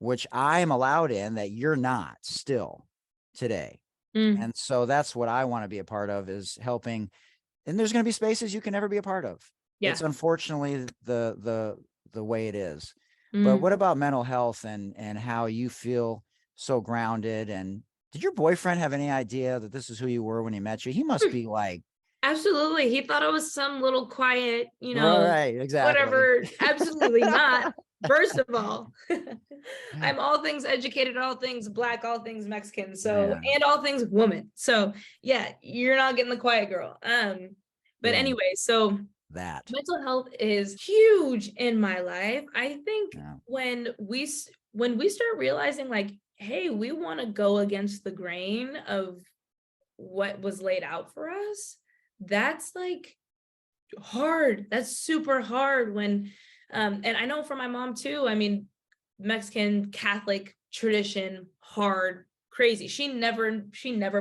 Speaker 1: which I am allowed in that you're not still today.
Speaker 3: mm,
Speaker 1: And so that's what I want to be a part of, is helping. And there's going to be spaces you can never be a part of.
Speaker 3: yeah.
Speaker 1: It's unfortunately the way it is. But
Speaker 3: Mm.
Speaker 1: what about mental health and how you feel so grounded? And did your boyfriend have any idea that this is who you were when he met you? He must be like,
Speaker 3: Absolutely. He thought I was some little quiet,
Speaker 1: right, exactly.
Speaker 3: whatever. Absolutely not. First of all, I'm all things educated, all things Black, all things Mexican. So,
Speaker 1: Man,
Speaker 3: and all things woman. So yeah, you're not getting the quiet girl. But
Speaker 1: boom,
Speaker 3: anyway, so
Speaker 1: that.
Speaker 3: mental health is huge in my life. I think
Speaker 1: Yeah.
Speaker 3: when we start realizing like, hey, we want to go against the grain of what was laid out for us, that's like hard. That's super hard when and I know for my mom too. I mean, Mexican Catholic tradition, hard, crazy. She never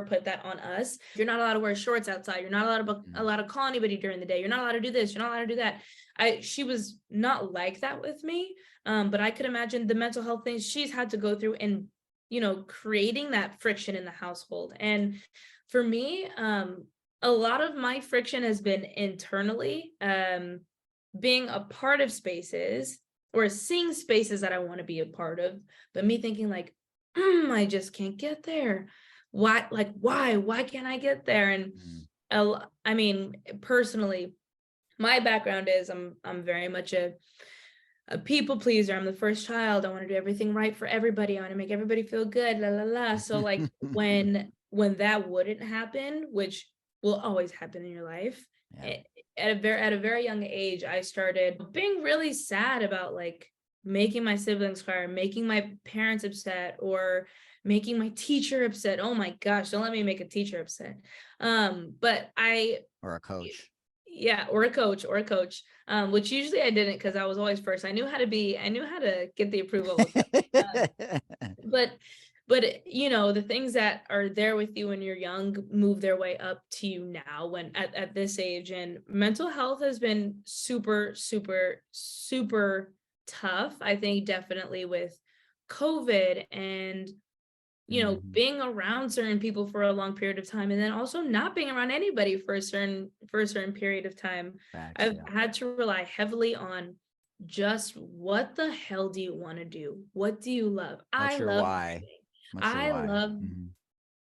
Speaker 3: put that on us. You're not allowed to wear shorts outside. You're not allowed to call anybody during the day. You're not allowed to do this. You're not allowed to do that. She was not like that with me. But I could imagine the mental health things she's had to go through and creating that friction in the household. And for me, a lot of my friction has been internally, being a part of spaces or seeing spaces that I want to be a part of, but me thinking like, I just can't get there. Why? Like, why can't I get there? And I mean, personally, my background is I'm very much a people pleaser. I'm the first child. I want to do everything right for everybody. I want to make everybody feel good. La la la. So like when that wouldn't happen, which will always happen in your life,
Speaker 1: Yeah.
Speaker 3: at a very young age, I started being really sad about like making my siblings cry, making my parents upset, or making my teacher upset. Oh my gosh, don't let me make a teacher upset. But
Speaker 1: Or a coach.
Speaker 3: yeah, or a coach, which usually I didn't because I was always first. I knew how to get the approval of them. But the things that are there with you when you're young move their way up to you now when at this age. And mental health has been super, super, super tough. I think definitely with COVID and being around certain people for a long period of time, and then also not being around anybody for a certain period of time.
Speaker 1: Facts,
Speaker 3: I've
Speaker 1: yeah.
Speaker 3: had to rely heavily on just what the hell do you want to do? What do you love?
Speaker 1: What's
Speaker 3: I
Speaker 1: your
Speaker 3: love
Speaker 1: why?
Speaker 3: music.
Speaker 1: What's your
Speaker 3: I
Speaker 1: why?
Speaker 3: love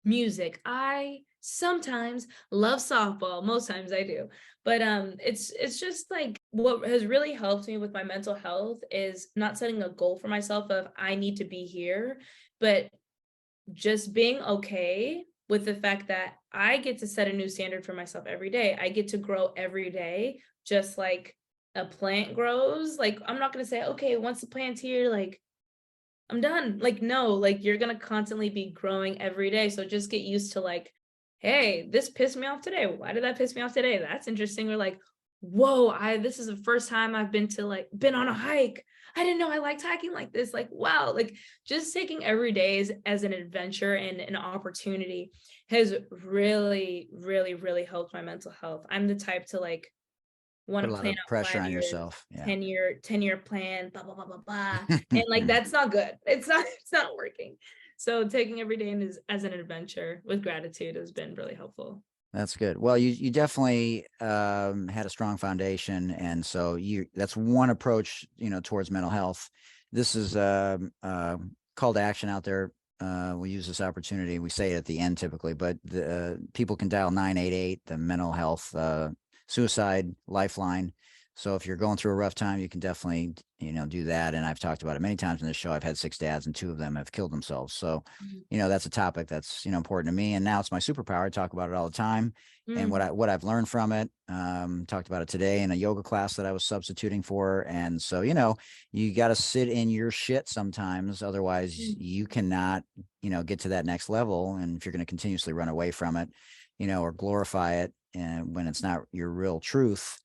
Speaker 3: music. I sometimes love softball. Most times I do. But it's just like what has really helped me with my mental health is not setting a goal for myself of I need to be here, but just being okay with the fact that I get to set a new standard for myself every day. I get to grow every day, just like a plant grows. Like, I'm not going to say, okay, once the plant's here, like, I'm done. Like, no, like, you're going to constantly be growing every day. So just get used to like, hey, this pissed me off today. Why did that piss me off today? That's interesting. Or like, whoa, this is the first time I've been on a hike. I didn't know I liked hiking like this. Like, wow, like just taking every day as an adventure and an opportunity has really, really, really helped my mental health. I'm the type to like want
Speaker 1: Put a
Speaker 3: to
Speaker 1: lot
Speaker 3: plan
Speaker 1: of
Speaker 3: out
Speaker 1: pressure
Speaker 3: 5
Speaker 1: on
Speaker 3: years,
Speaker 1: yourself. Yeah.
Speaker 3: 10-year plan, blah, blah, blah, blah, blah. And like, that's not good. It's not working. So taking every day as an adventure with gratitude has been really helpful.
Speaker 1: That's good. Well, you definitely had a strong foundation, and so that's one approach, towards mental health. This is call to action out there. We use this opportunity. We say it at the end typically, but people can dial 988, the mental health suicide lifeline. So if you're going through a rough time, you can definitely, do that. And I've talked about it many times in this show. I've had 6 dads and 2 of them have killed themselves. So, that's a topic that's, important to me. And now it's my superpower. I talk about it all the time. And what I've learned from it, talked about it today in a yoga class that I was substituting for. And so, you got to sit in your shit sometimes. Otherwise you cannot, get to that next level. And if you're going to continuously run away from it, or glorify it, and when it's not your real truth,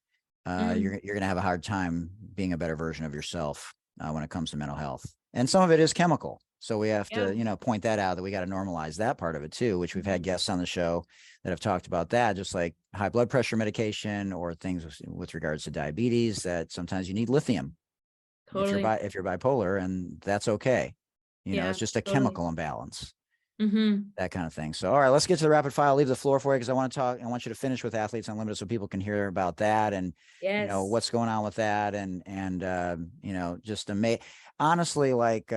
Speaker 1: you're going to have a hard time being a better version of yourself when it comes to mental health. And some of it is chemical. So we have to, point that out, that we got to normalize that part of it too, which we've had guests on the show that have talked about that, just like high blood pressure medication or things with regards to diabetes, that sometimes you need lithium
Speaker 3: Totally.
Speaker 1: if you're bipolar, and that's okay. It's just a chemical imbalance, that kind of thing. So, all right, let's get to the rapid fire. I'll leave the floor for you because I want you to finish with Athletes Unlimited so people can hear about that and, what's going on with that. And just honestly, like,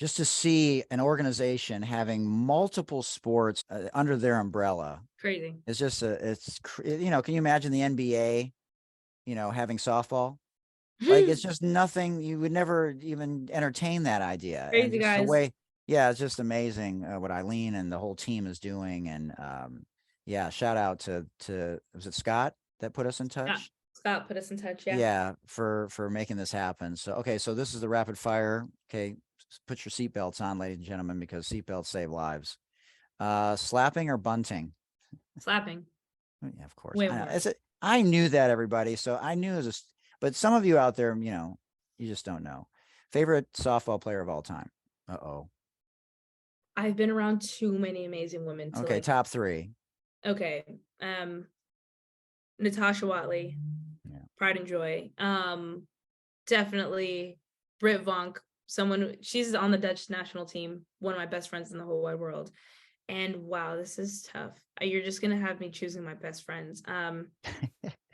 Speaker 1: just to see an organization having multiple sports under their umbrella.
Speaker 3: Crazy.
Speaker 1: It's just, can you imagine the NBA, having softball? Like, it's just nothing. You would never even entertain that idea.
Speaker 3: Crazy, guys.
Speaker 1: It's just amazing what Eileen and the whole team is doing. And shout out to was it Scott that put us in touch?
Speaker 3: Scott put us in touch. Yeah.
Speaker 1: Yeah, for making this happen. So, okay, so this is the rapid fire. Okay, put your seatbelts on, ladies and gentlemen, because seatbelts save lives. Slapping or bunting?
Speaker 3: Slapping.
Speaker 1: Yeah, of course. I knew that, everybody. So I knew it was but some of you out there, you just don't know. Favorite softball player of all time? Uh-oh.
Speaker 3: I've been around too many amazing women.
Speaker 1: Okay, top 3.
Speaker 3: Okay. Natasha Watley.
Speaker 1: Yeah.
Speaker 3: Pride and Joy. Definitely Britt Vonk. She's on the Dutch national team. One of my best friends in the whole wide world. And wow, this is tough. You're just going to have me choosing my best friends.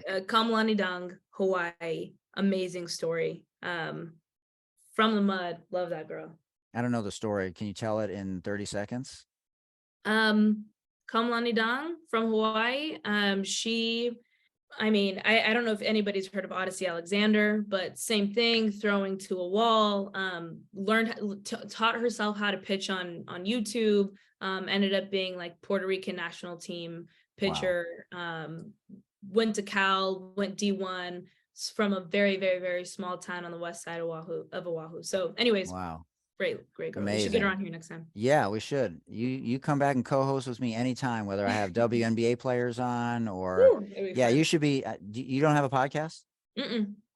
Speaker 3: Kamlani Dang, Hawaii, amazing story. From the mud, love that girl.
Speaker 1: I don't know the story. Can you tell it in 30 seconds?
Speaker 3: Kamlani Dang from Hawaii. I don't know if anybody's heard of Odyssey Alexander, but same thing, throwing to a wall, taught herself how to pitch on YouTube, ended up being like Puerto Rican national team pitcher. Wow. Went to Cal, went D1 from a very, very, very small town on the west side of Oahu. So anyways,
Speaker 1: wow.
Speaker 3: Great girl.
Speaker 1: Amazing.
Speaker 3: We should get her on here next time.
Speaker 1: Yeah, we should. You come back and co-host with me anytime, whether I have WNBA players on or fun. You should be. You don't have a podcast?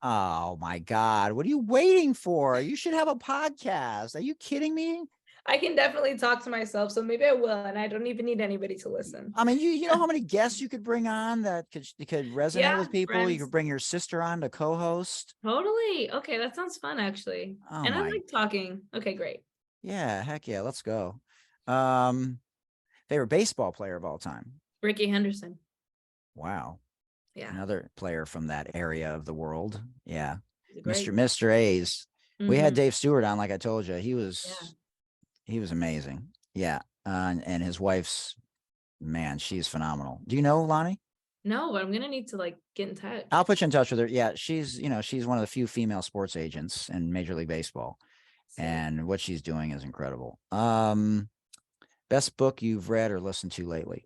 Speaker 1: Oh my God. What are you waiting for? You should have a podcast. Are you kidding me?
Speaker 3: I can definitely talk to myself, so maybe I will, and I don't even need anybody to listen.
Speaker 1: I mean, you know how many guests you could bring on that could resonate with people? Friends. You could bring your sister on to co-host.
Speaker 3: Totally. Okay, that sounds fun, actually. I like talking. Okay, great.
Speaker 1: Yeah, heck yeah, let's go. Favorite baseball player of all time?
Speaker 3: Ricky Henderson.
Speaker 1: Wow.
Speaker 3: Yeah.
Speaker 1: Another player from that area of the world. Yeah. Mr. A's. We had Dave Stewart on, like I told you. He was amazing. Yeah. And his wife's, man, she's phenomenal. Do you know Lonnie?
Speaker 3: No, but I'm going to need to get in touch.
Speaker 1: I'll put you in touch with her. Yeah. She's one of the few female sports agents in Major League Baseball. And what she's doing is incredible. Best book you've read or listened to lately?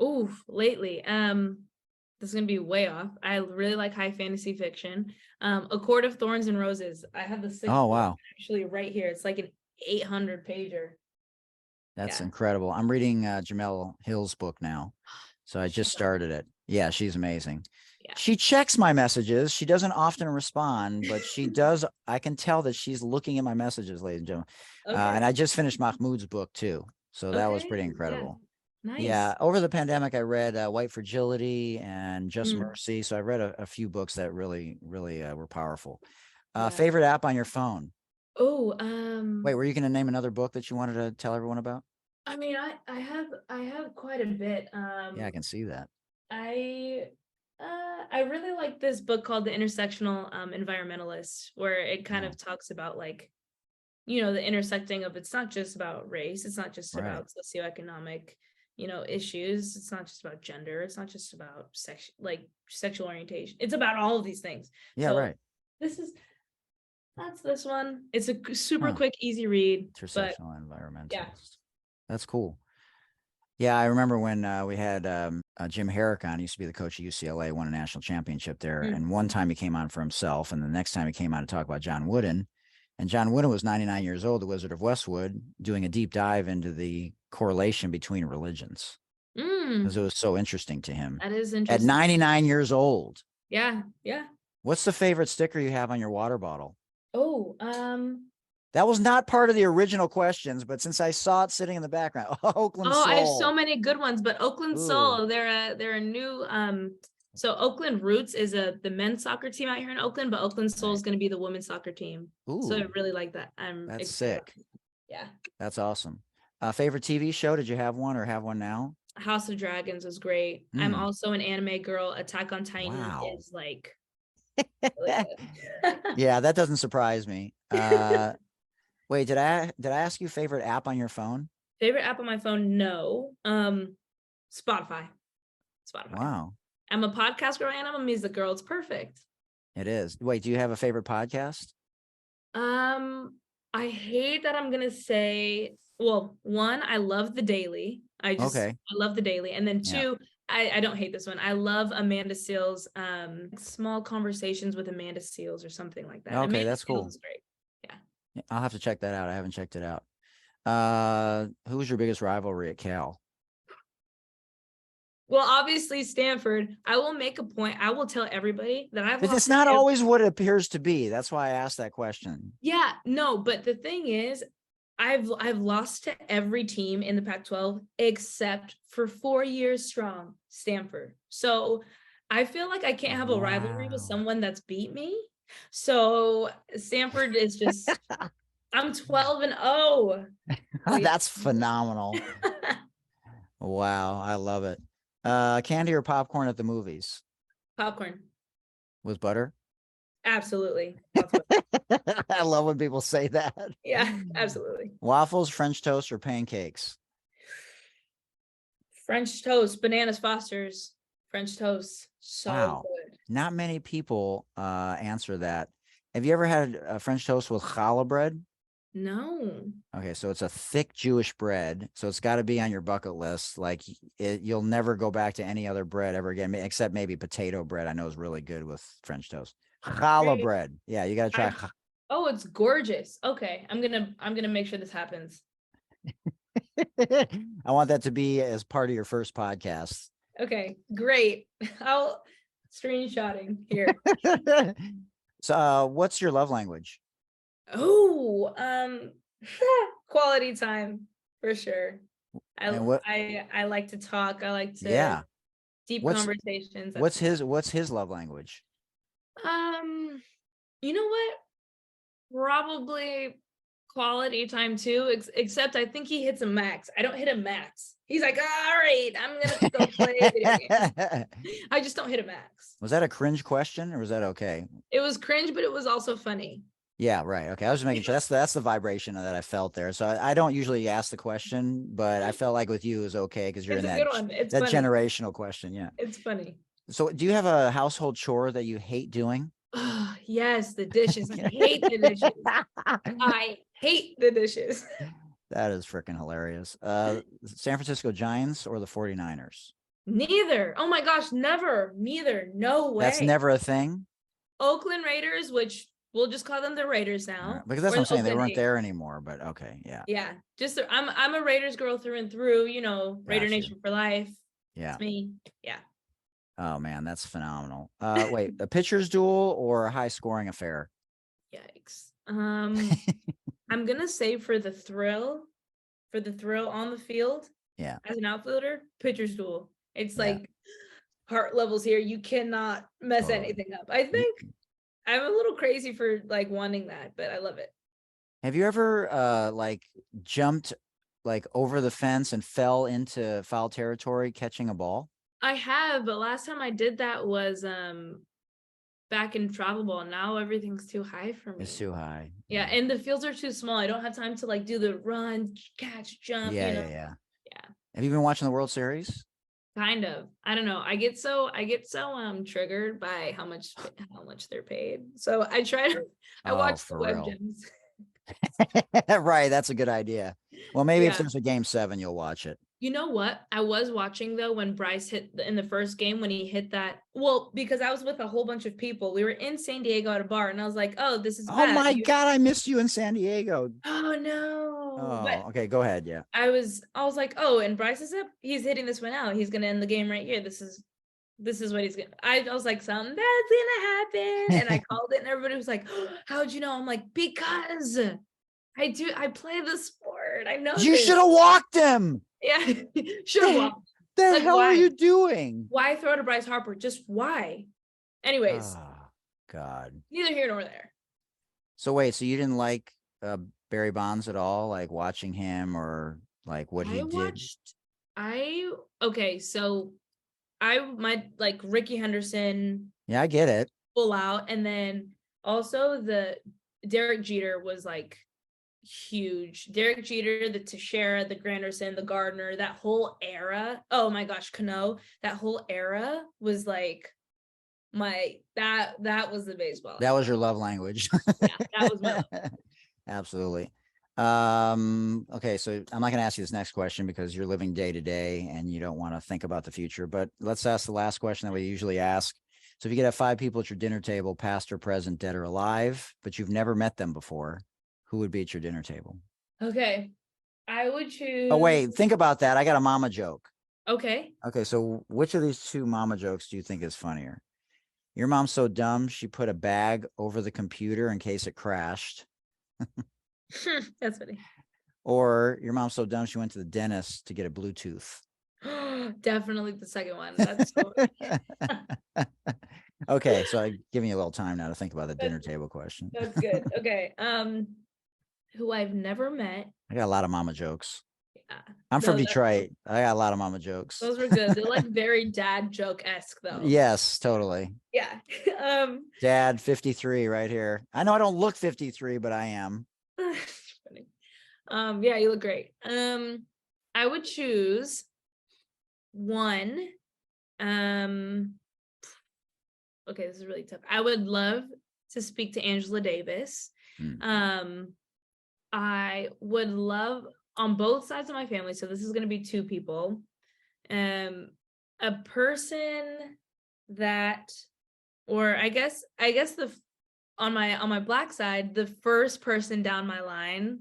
Speaker 3: Ooh, lately. This is going to be way off. I really like high fantasy fiction. A Court of Thorns and Roses. I have the 6th book actually right here. It's like an 800 pager.
Speaker 1: That's incredible. I'm reading Jamel Hill's book now. So I just started it. Yeah, she's amazing. Yeah. She checks my messages. She doesn't often respond, but she does. I can tell that she's looking at my messages, ladies and gentlemen. Okay. And I just finished Mahmoud's book too. So that was pretty incredible. Yeah. Nice. Yeah. Over the pandemic, I read White Fragility and Just Mercy. So I read a few books that really, really were powerful. Favorite app on your phone?
Speaker 3: Oh,
Speaker 1: wait, were you going to name another book that you wanted to tell everyone about?
Speaker 3: I mean, I have quite a bit.
Speaker 1: Yeah, I can see that.
Speaker 3: I really like this book called The Intersectional Environmentalist, where it kind of talks about the intersecting of, it's not just about race, it's not just about socioeconomic, issues, it's not just about gender, it's not just about sexual orientation, it's about all of these things.
Speaker 1: Yeah, right.
Speaker 3: That's this one. It's a super quick, easy read.
Speaker 1: Intersectional environmentalist. Yeah. That's cool. Yeah, I remember when we had Jim Herrick on. He used to be the coach of UCLA, won a national championship there. And one time he came on for himself, and the next time he came on to talk about John Wooden. And John Wooden was 99 years old, the Wizard of Westwood, doing a deep dive into the correlation between religions. Because it was so interesting to him.
Speaker 3: That is interesting.
Speaker 1: At 99 years old.
Speaker 3: Yeah. Yeah.
Speaker 1: What's the favorite sticker you have on your water bottle?
Speaker 3: Oh,
Speaker 1: That was not part of the original questions, but since I saw it sitting in the background, Oakland
Speaker 3: oh, I have so
Speaker 1: Soul.
Speaker 3: many good ones, but Oakland
Speaker 1: Ooh.
Speaker 3: Soul, they're a new so Oakland Roots is the men's soccer team out here in Oakland, but Oakland Soul is
Speaker 1: Right.
Speaker 3: going to be the women's soccer team. So I
Speaker 1: Ooh,
Speaker 3: really like that. I'm
Speaker 1: that's
Speaker 3: excited.
Speaker 1: sick.
Speaker 3: Yeah.
Speaker 1: That's awesome. Favorite TV show? Did you have one or have one now?
Speaker 3: House of Dragons was great. I'm
Speaker 1: Mm.
Speaker 3: also an anime girl. Attack on Titan
Speaker 1: Wow.
Speaker 3: is like really good.
Speaker 1: Yeah, that doesn't surprise me. Wait, did I ask you favorite app on your phone?
Speaker 3: Favorite app on my phone? No. Spotify. Spotify.
Speaker 1: Wow,
Speaker 3: I'm a podcast girl and I'm a music girl. It's perfect.
Speaker 1: it is. Wait, do you have a favorite podcast?
Speaker 3: I hate that I'm gonna say, well, one, I love The Daily. I
Speaker 1: Okay.
Speaker 3: love The Daily. And then
Speaker 1: Yeah.
Speaker 3: two, I don't hate this one. I love Amanda Seales, Small Conversations with Amanda Seales or something like that.
Speaker 1: Okay,
Speaker 3: Amanda
Speaker 1: that's
Speaker 3: Seales
Speaker 1: cool.
Speaker 3: is great.
Speaker 1: Yeah, I'll have to check that out. I haven't checked it out. Who's your biggest rivalry at Cal?
Speaker 3: Well, obviously Stanford. I will make a point. I will tell everybody that I've
Speaker 1: But
Speaker 3: lost
Speaker 1: it's not
Speaker 3: to
Speaker 1: always what it appears to be. That's why I asked that question.
Speaker 3: Yeah, no, but the thing is, I've lost to every team in the Pac-12 except for 4 years strong, Stanford. So I feel like I can't have a rivalry with
Speaker 1: Wow.
Speaker 3: someone that's beat me. So Stanford is just I'm 12-0.
Speaker 1: That's phenomenal. Wow, I love it. Candy or popcorn at the movies?
Speaker 3: Popcorn.
Speaker 1: With butter?
Speaker 3: Absolutely.
Speaker 1: I love when people say that.
Speaker 3: Yeah, absolutely.
Speaker 1: Waffles, French toast, or pancakes?
Speaker 3: French toast, bananas Foster's, French toast. So
Speaker 1: Wow.
Speaker 3: good.
Speaker 1: Not many people answer that. Have you ever had a French toast with challah bread?
Speaker 3: No.
Speaker 1: Okay, so it's a thick Jewish bread, so it's got to be on your bucket list. Like you'll never go back to any other bread ever again, except maybe potato bread. I know is really good with French toast. Challah
Speaker 3: Great.
Speaker 1: bread, yeah, you got to try.
Speaker 3: Oh, it's gorgeous. Okay, I'm gonna make sure this happens.
Speaker 1: I want that to be as part of your first podcast.
Speaker 3: Okay, great. I'll screenshotting here.
Speaker 1: So, what's your love language?
Speaker 3: Oh, quality time for sure.
Speaker 1: And what?
Speaker 3: I like to talk. I like to
Speaker 1: Yeah.
Speaker 3: deep
Speaker 1: What's-
Speaker 3: conversations.
Speaker 1: What's his love language?
Speaker 3: You know what? Probably quality time too, except I think he hits a max. I don't hit a max. He's like, all right, I'm gonna go play video games. I just don't hit a max.
Speaker 1: Was that a cringe question or was that okay?
Speaker 3: It was cringe, but it was also funny.
Speaker 1: Yeah, right. Okay. I was just making sure that's the vibration that I felt there. So I don't usually ask the question, but I felt like with you it was okay because you're
Speaker 3: It's
Speaker 1: in
Speaker 3: a
Speaker 1: that
Speaker 3: good one. It's
Speaker 1: that
Speaker 3: funny.
Speaker 1: generational question. Yeah.
Speaker 3: It's funny.
Speaker 1: So do you have a household chore that you hate doing?
Speaker 3: Oh, yes, the dishes. I hate the dishes. I hate the dishes.
Speaker 1: That is freaking hilarious. San Francisco Giants or the 49ers?
Speaker 3: Neither. Oh my gosh, never. Neither. No way.
Speaker 1: That's never a thing?
Speaker 3: Oakland Raiders, which we'll just call them the Raiders now.
Speaker 1: Right, because that's
Speaker 3: or
Speaker 1: what I'm
Speaker 3: the
Speaker 1: saying. They
Speaker 3: Oakland
Speaker 1: weren't
Speaker 3: A's.
Speaker 1: there anymore, but okay. Yeah.
Speaker 3: Yeah. Just I'm a Raiders girl through and through, Raider
Speaker 1: Got you.
Speaker 3: Nation for life.
Speaker 1: Yeah.
Speaker 3: It's me. Yeah.
Speaker 1: Oh man, that's phenomenal. Wait, a pitcher's duel or a high scoring affair?
Speaker 3: Yikes. I'm gonna say for the thrill on the field.
Speaker 1: Yeah.
Speaker 3: As an outfielder, pitcher's duel. It's
Speaker 1: Yeah.
Speaker 3: like heart levels here. You cannot mess
Speaker 1: Totally.
Speaker 3: anything up. I think I'm a little crazy for like wanting that, but I love it.
Speaker 1: Have you ever like jumped like over the fence and fell into foul territory catching a ball?
Speaker 3: I have, but last time I did that was back in travel ball. Now everything's too high for me.
Speaker 1: It's too high.
Speaker 3: Yeah, and the fields are too small. I don't have time to like do the run, catch, jump.
Speaker 1: Yeah.
Speaker 3: Yeah.
Speaker 1: Have you been watching the World Series?
Speaker 3: Kind of. I don't know. I get so triggered by how much they're paid. So I try to I watch the
Speaker 1: for
Speaker 3: web
Speaker 1: real.
Speaker 3: gems.
Speaker 1: Right, that's a good idea. Well, maybe if
Speaker 3: Yeah.
Speaker 1: there's a game 7, you'll watch it.
Speaker 3: You know what? I was watching though when Bryce hit in the first game when he hit that. Well, because I was with a whole bunch of people. We were in San Diego at a bar, and I was like, "Oh, this is
Speaker 1: Oh
Speaker 3: bad."
Speaker 1: my God, I missed you in San Diego.
Speaker 3: Oh no!
Speaker 1: Oh,
Speaker 3: But
Speaker 1: okay, go ahead. Yeah.
Speaker 3: I was like, "Oh," and Bryce is up. He's hitting this one out. He's gonna end the game right here. This is this is what he's gonna. I was like, something bad's gonna happen, and I called it, and everybody was like, oh, "How'd you know?" I'm like, "Because I play the sport. I know
Speaker 1: You
Speaker 3: this."
Speaker 1: should have walked him.
Speaker 3: Yeah, should have walked.
Speaker 1: The
Speaker 3: Like,
Speaker 1: hell are
Speaker 3: why?
Speaker 1: you doing?
Speaker 3: Why throw to Bryce Harper? Just why? Anyways,
Speaker 1: Oh, God.
Speaker 3: neither here nor there.
Speaker 1: So wait, so you didn't like Barry Bonds at all? Like watching him or like what he did?
Speaker 3: Okay, so my like Ricky Henderson
Speaker 1: Yeah, I get it.
Speaker 3: full out, and then also the Derek Jeter was like huge. Derek Jeter, the Teixeira, the Granderson, the Gardner, that whole era. Oh my gosh, Cano, that whole era was like that was the baseball.
Speaker 1: That was your love language.
Speaker 3: Yeah, that was my love.
Speaker 1: Absolutely. Okay, so I'm not going to ask you this next question because you're living day to day and you don't want to think about the future, but let's ask the last question that we usually ask. So if you could have 5 people at your dinner table, past or present, dead or alive, but you've never met them before, who would be at your dinner table?
Speaker 3: Okay. I would choose.
Speaker 1: Oh, wait, think about that. I got a mama joke.
Speaker 3: Okay.
Speaker 1: Okay, so which of these 2 mama jokes do you think is funnier? Your mom's so dumb, she put a bag over the computer in case it crashed.
Speaker 3: That's funny.
Speaker 1: Or your mom's so dumb, she went to the dentist to get a Bluetooth.
Speaker 3: Definitely the second one. That's so
Speaker 1: Okay, so I'm giving you a little time now to think about the dinner table question.
Speaker 3: that's good. Okay. Who I've never met.
Speaker 1: I got a lot of mama jokes.
Speaker 3: Yeah.
Speaker 1: I'm from
Speaker 3: No,
Speaker 1: Detroit. I got a lot of mama jokes.
Speaker 3: Those were good. They're like very dad joke-esque though.
Speaker 1: Yes, totally.
Speaker 3: Yeah.
Speaker 1: Dad, 53 right here. I know I don't look 53, but I am.
Speaker 3: Funny. Yeah, you look great. I would choose one. Okay, this is really tough. I would love to speak to Angela Davis. I would love on both sides of my family. So this is going to be 2 people. A person that, or I guess on my Black side, the first person down my line,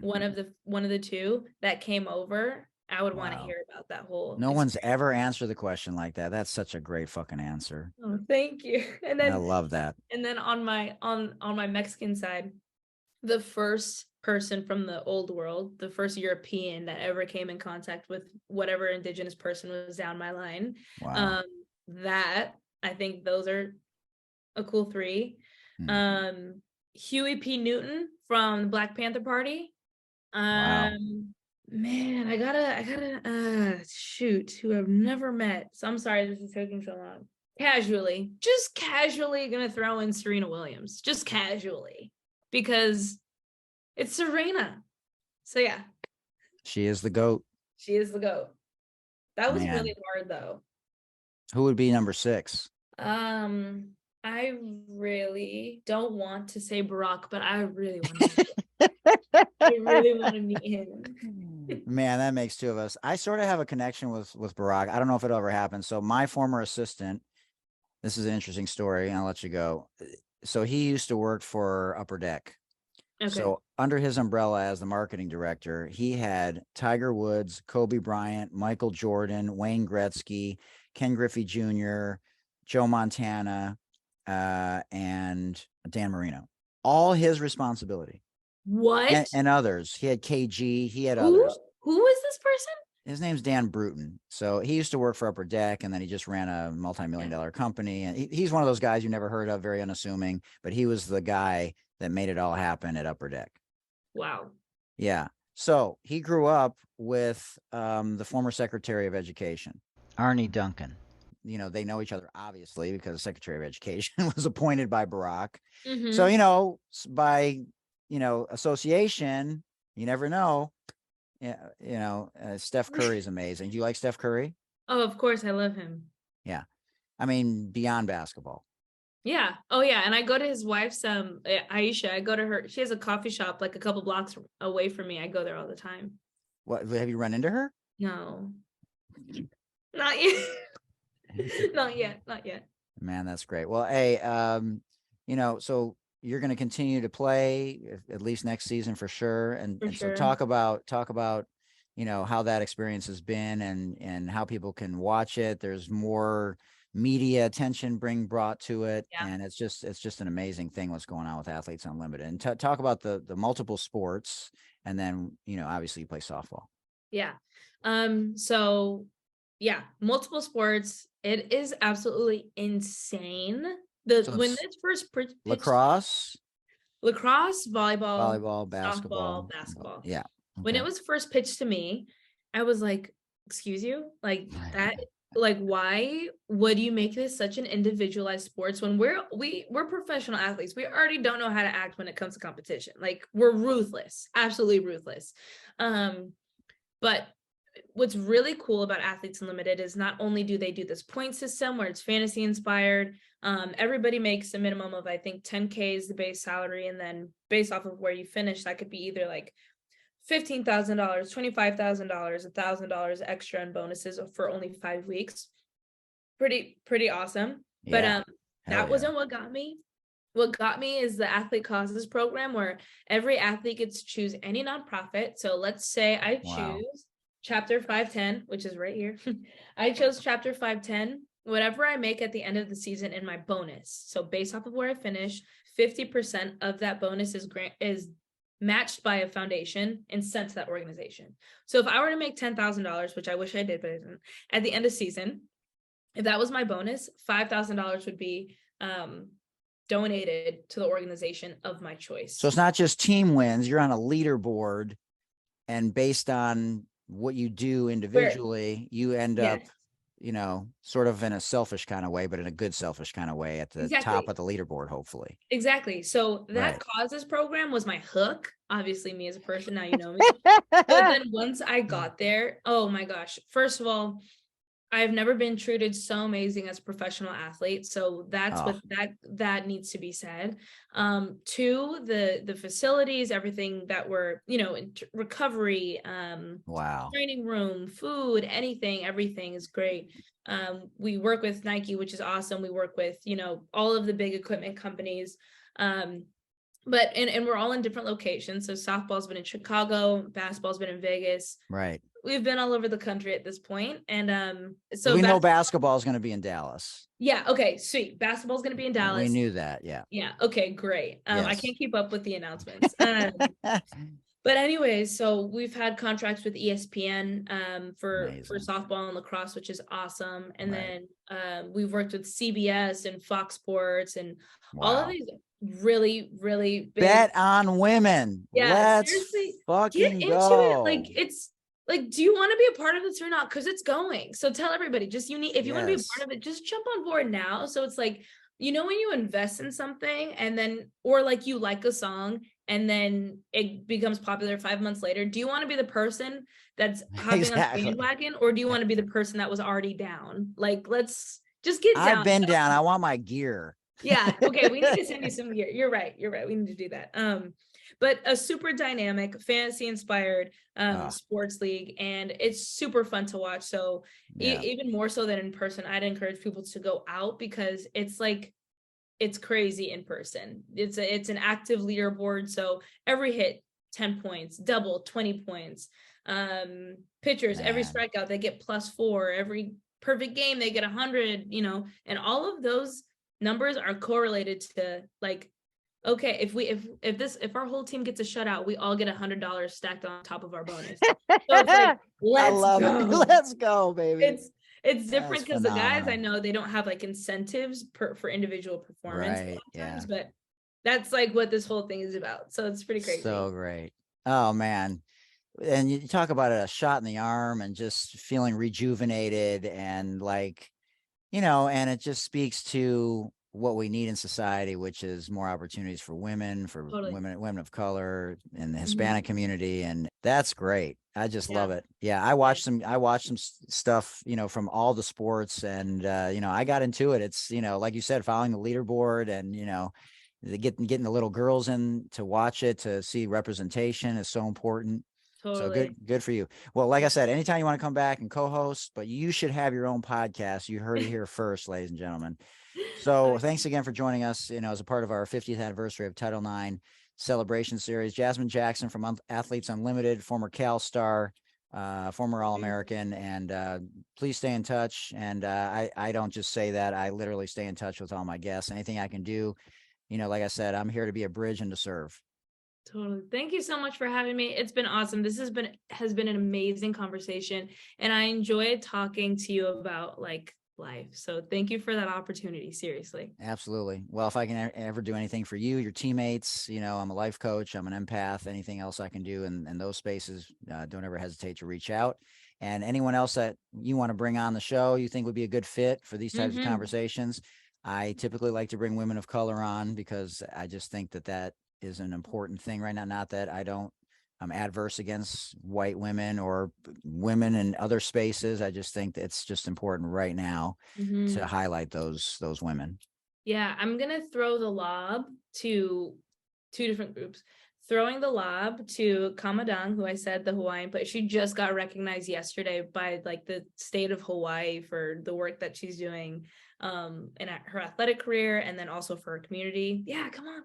Speaker 3: one of the 2 that came over, I would want to hear about that whole.
Speaker 1: No one's ever answered the question like that. That's such a great fucking answer.
Speaker 3: Oh, thank you. And then
Speaker 1: I love that.
Speaker 3: And then on my Mexican side, the first person from the old world, the first European that ever came in contact with whatever indigenous person was down my line.
Speaker 1: Wow.
Speaker 3: That I think those are a cool 3. Huey P. Newton from the Black Panther Party.
Speaker 1: Wow.
Speaker 3: Man, I gotta shoot, who I've never met. So I'm sorry this is taking so long. Just casually gonna throw in Serena Williams, just casually, because it's Serena. So yeah.
Speaker 1: She is the GOAT.
Speaker 3: She is the GOAT. That was really hard though.
Speaker 1: Who would be number 6?
Speaker 3: I really don't want to say Barack, but I really want to I really want to meet him.
Speaker 1: Man, that makes 2 of us. I sort of have a connection with Barack. I don't know if it'll ever happen. So my former assistant, this is an interesting story, and I'll let you go. So he used to work for Upper Deck. Okay. So under his umbrella as the marketing director, he had Tiger Woods, Kobe Bryant, Michael Jordan, Wayne Gretzky, Ken Griffey Jr., Joe Montana, and Dan Marino. All his responsibility.
Speaker 3: What?
Speaker 1: And others. He had KG. He had others.
Speaker 3: Who is this person?
Speaker 1: His name's Dan Bruton. So he used to work for Upper Deck, and then he just ran a multi-million-dollar company. And he's one of those guys you never heard of, very unassuming, but he was the guy that made it all happen at Upper Deck.
Speaker 3: Wow.
Speaker 1: Yeah. So he grew up with the former Secretary of Education, Arnie Duncan. You know, they know each other, obviously, because the Secretary of Education was appointed by Barack. So, you know, by, association, you never know. Yeah, Steph Curry is amazing. Do you like Steph Curry?
Speaker 3: Oh, of course. I love him.
Speaker 1: Yeah. I mean, beyond basketball.
Speaker 3: Yeah. Oh, yeah. And I go to his wife's, Aisha. I go to her. She has a coffee shop like a couple blocks away from me. I go there all the time.
Speaker 1: What? Have you run into her?
Speaker 3: No. Not yet. Not yet. Man,
Speaker 1: that's great. Well, hey, so you're going to continue to play at least next season for sure. And so talk about, how that experience has been and how people can watch it. There's more media attention brought to it.
Speaker 3: Yeah.
Speaker 1: And it's just an amazing thing what's going on with Athletes Unlimited. And talk about the multiple sports, and then, obviously you play softball.
Speaker 3: Yeah. So yeah, multiple sports. It is absolutely insane. When
Speaker 1: it's
Speaker 3: this first
Speaker 1: lacrosse,
Speaker 3: volleyball,
Speaker 1: volleyball,
Speaker 3: softball,
Speaker 1: basketball.
Speaker 3: basketball.
Speaker 1: Yeah.
Speaker 3: When
Speaker 1: Okay.
Speaker 3: it was first pitched to me, I was like, excuse you, like that, like, why would you make this such an individualized sports when we're professional athletes? We already don't know how to act when it comes to competition. Like, we're ruthless, absolutely ruthless. But what's really cool about Athletes Unlimited is not only do they do this point system where it's fantasy inspired, everybody makes a minimum of, I think, 10K is the base salary, and then based off of where you finish, that could be either like $15,000, $25,000, $1,000 extra and bonuses for only 5 weeks. Pretty awesome.
Speaker 1: Yeah.
Speaker 3: But that wasn't what got me. What got me is the athlete causes program, where every athlete gets to choose any nonprofit. So let's say I choose Chapter 510, which is right here. I chose Chapter 510. Whatever I make at the end of the season in my bonus, so based off of where I finish, 50% of that bonus is matched by a foundation and sent to that organization. So if I were to make $10,000, which I wish I did, but I didn't, at the end of season, if that was my bonus, $5,000 would be donated to the organization of my choice.
Speaker 1: So it's not just team wins. You're on a leaderboard, and based on what you do individually, you end up, sort of in a selfish kind of way, but in a good selfish kind of way at the top of the leaderboard, hopefully.
Speaker 3: Exactly. So that causes program was my hook. Obviously, me as a person, now you know me. But then once I got there, oh my gosh. First of all, I've never been treated so amazing as a professional athlete. So that's what that needs to be said. Two, the facilities, everything that were, recovery, training room, food, everything is great. We work with Nike, which is awesome. We work with, all of the big equipment companies. But we're all in different locations. So softball's been in Chicago, basketball's been in Vegas.
Speaker 1: Right.
Speaker 3: We've been all over the country at this point. And so
Speaker 1: we know basketball is going to be in Dallas.
Speaker 3: Yeah. Okay. Sweet. Basketball's going to be in Dallas.
Speaker 1: We knew that. Yeah.
Speaker 3: Yeah. Okay. Great.
Speaker 1: Yes.
Speaker 3: I can't keep up with the announcements. But anyways, so we've had contracts with ESPN for softball and lacrosse, which is awesome. And then we've worked with CBS and Fox Sports and all of these really, really big. Bet
Speaker 1: on women.
Speaker 3: Yeah.
Speaker 1: Let's
Speaker 3: seriously,
Speaker 1: fucking
Speaker 3: get into
Speaker 1: go.
Speaker 3: it. Like, it's like, do you want to be a part of this or not? Because it's going. So tell everybody, if you want to be a part of it, just jump on board now. So it's like, when you invest in something and then, or like you like a song and then it becomes popular 5 months later, do you want to be the person that's hopping on the bandwagon, or do you want to be the person that was already down? Like, let's just get down.
Speaker 1: I've been down. I want my gear.
Speaker 3: Yeah. Okay. We need to send you some gear. You're right. We need to do that. But a super dynamic, fantasy inspired sports league, and it's super fun to watch. So even more so than in person, I'd encourage people to go out, because it's like, it's crazy in person. It's an active leaderboard. So every hit, 10 points, double, 20 points. Pitchers, every strikeout, they get +4. Every perfect game, they get 100, and all of those numbers are correlated to, like, okay, if our whole team gets a shutout, we all get $100 stacked on top of our bonus. So it's like,
Speaker 1: let's go, baby.
Speaker 3: It's different because the guys, I know they don't have like incentives for individual performance, but that's like what this whole thing is about. So it's pretty crazy.
Speaker 1: So great. Oh man. And you talk about a shot in the arm and just feeling rejuvenated, and like, and it just speaks to what we need in society, which is more opportunities for women, women of color, and the Hispanic community. And that's great. I just love it. Yeah. I watched some stuff, from all the sports, and, I got into it. It's, like you said, following the leaderboard, and, getting the little girls in to watch it, to see representation is so important.
Speaker 3: Totally.
Speaker 1: So good for you. Well, like I said, anytime you want to come back and co-host, but you should have your own podcast. You heard it here first, ladies and gentlemen. So thanks again for joining us, as a part of our 50th anniversary of Title IX celebration series. Jazmyn Jackson from Athletes Unlimited, former Cal star, former All-American, and please stay in touch. And I don't just say that, I literally stay in touch with all my guests. Anything I can do, like I said, I'm here to be a bridge and to serve.
Speaker 3: Totally. Thank you so much for having me. It's been awesome. This has been an amazing conversation, and I enjoyed talking to you about like life. So thank you for that opportunity. Seriously.
Speaker 1: Absolutely. Well, if I can ever do anything for you, your teammates, I'm a life coach, I'm an empath, anything else I can do in those spaces, don't ever hesitate to reach out. And anyone else that you want to bring on the show, you think would be a good fit for these types of conversations. I typically like to bring women of color on because I just think that is an important thing right now. Not that I'm adverse against white women or women in other spaces. I just think that it's just important right now to highlight those women.
Speaker 3: Yeah, I'm gonna throw the lob to two different groups. Throwing the lob to Kamadang, who I said the Hawaiian, but she just got recognized yesterday by like the state of Hawaii for the work that she's doing in her athletic career, and then also for her community. Yeah, come on.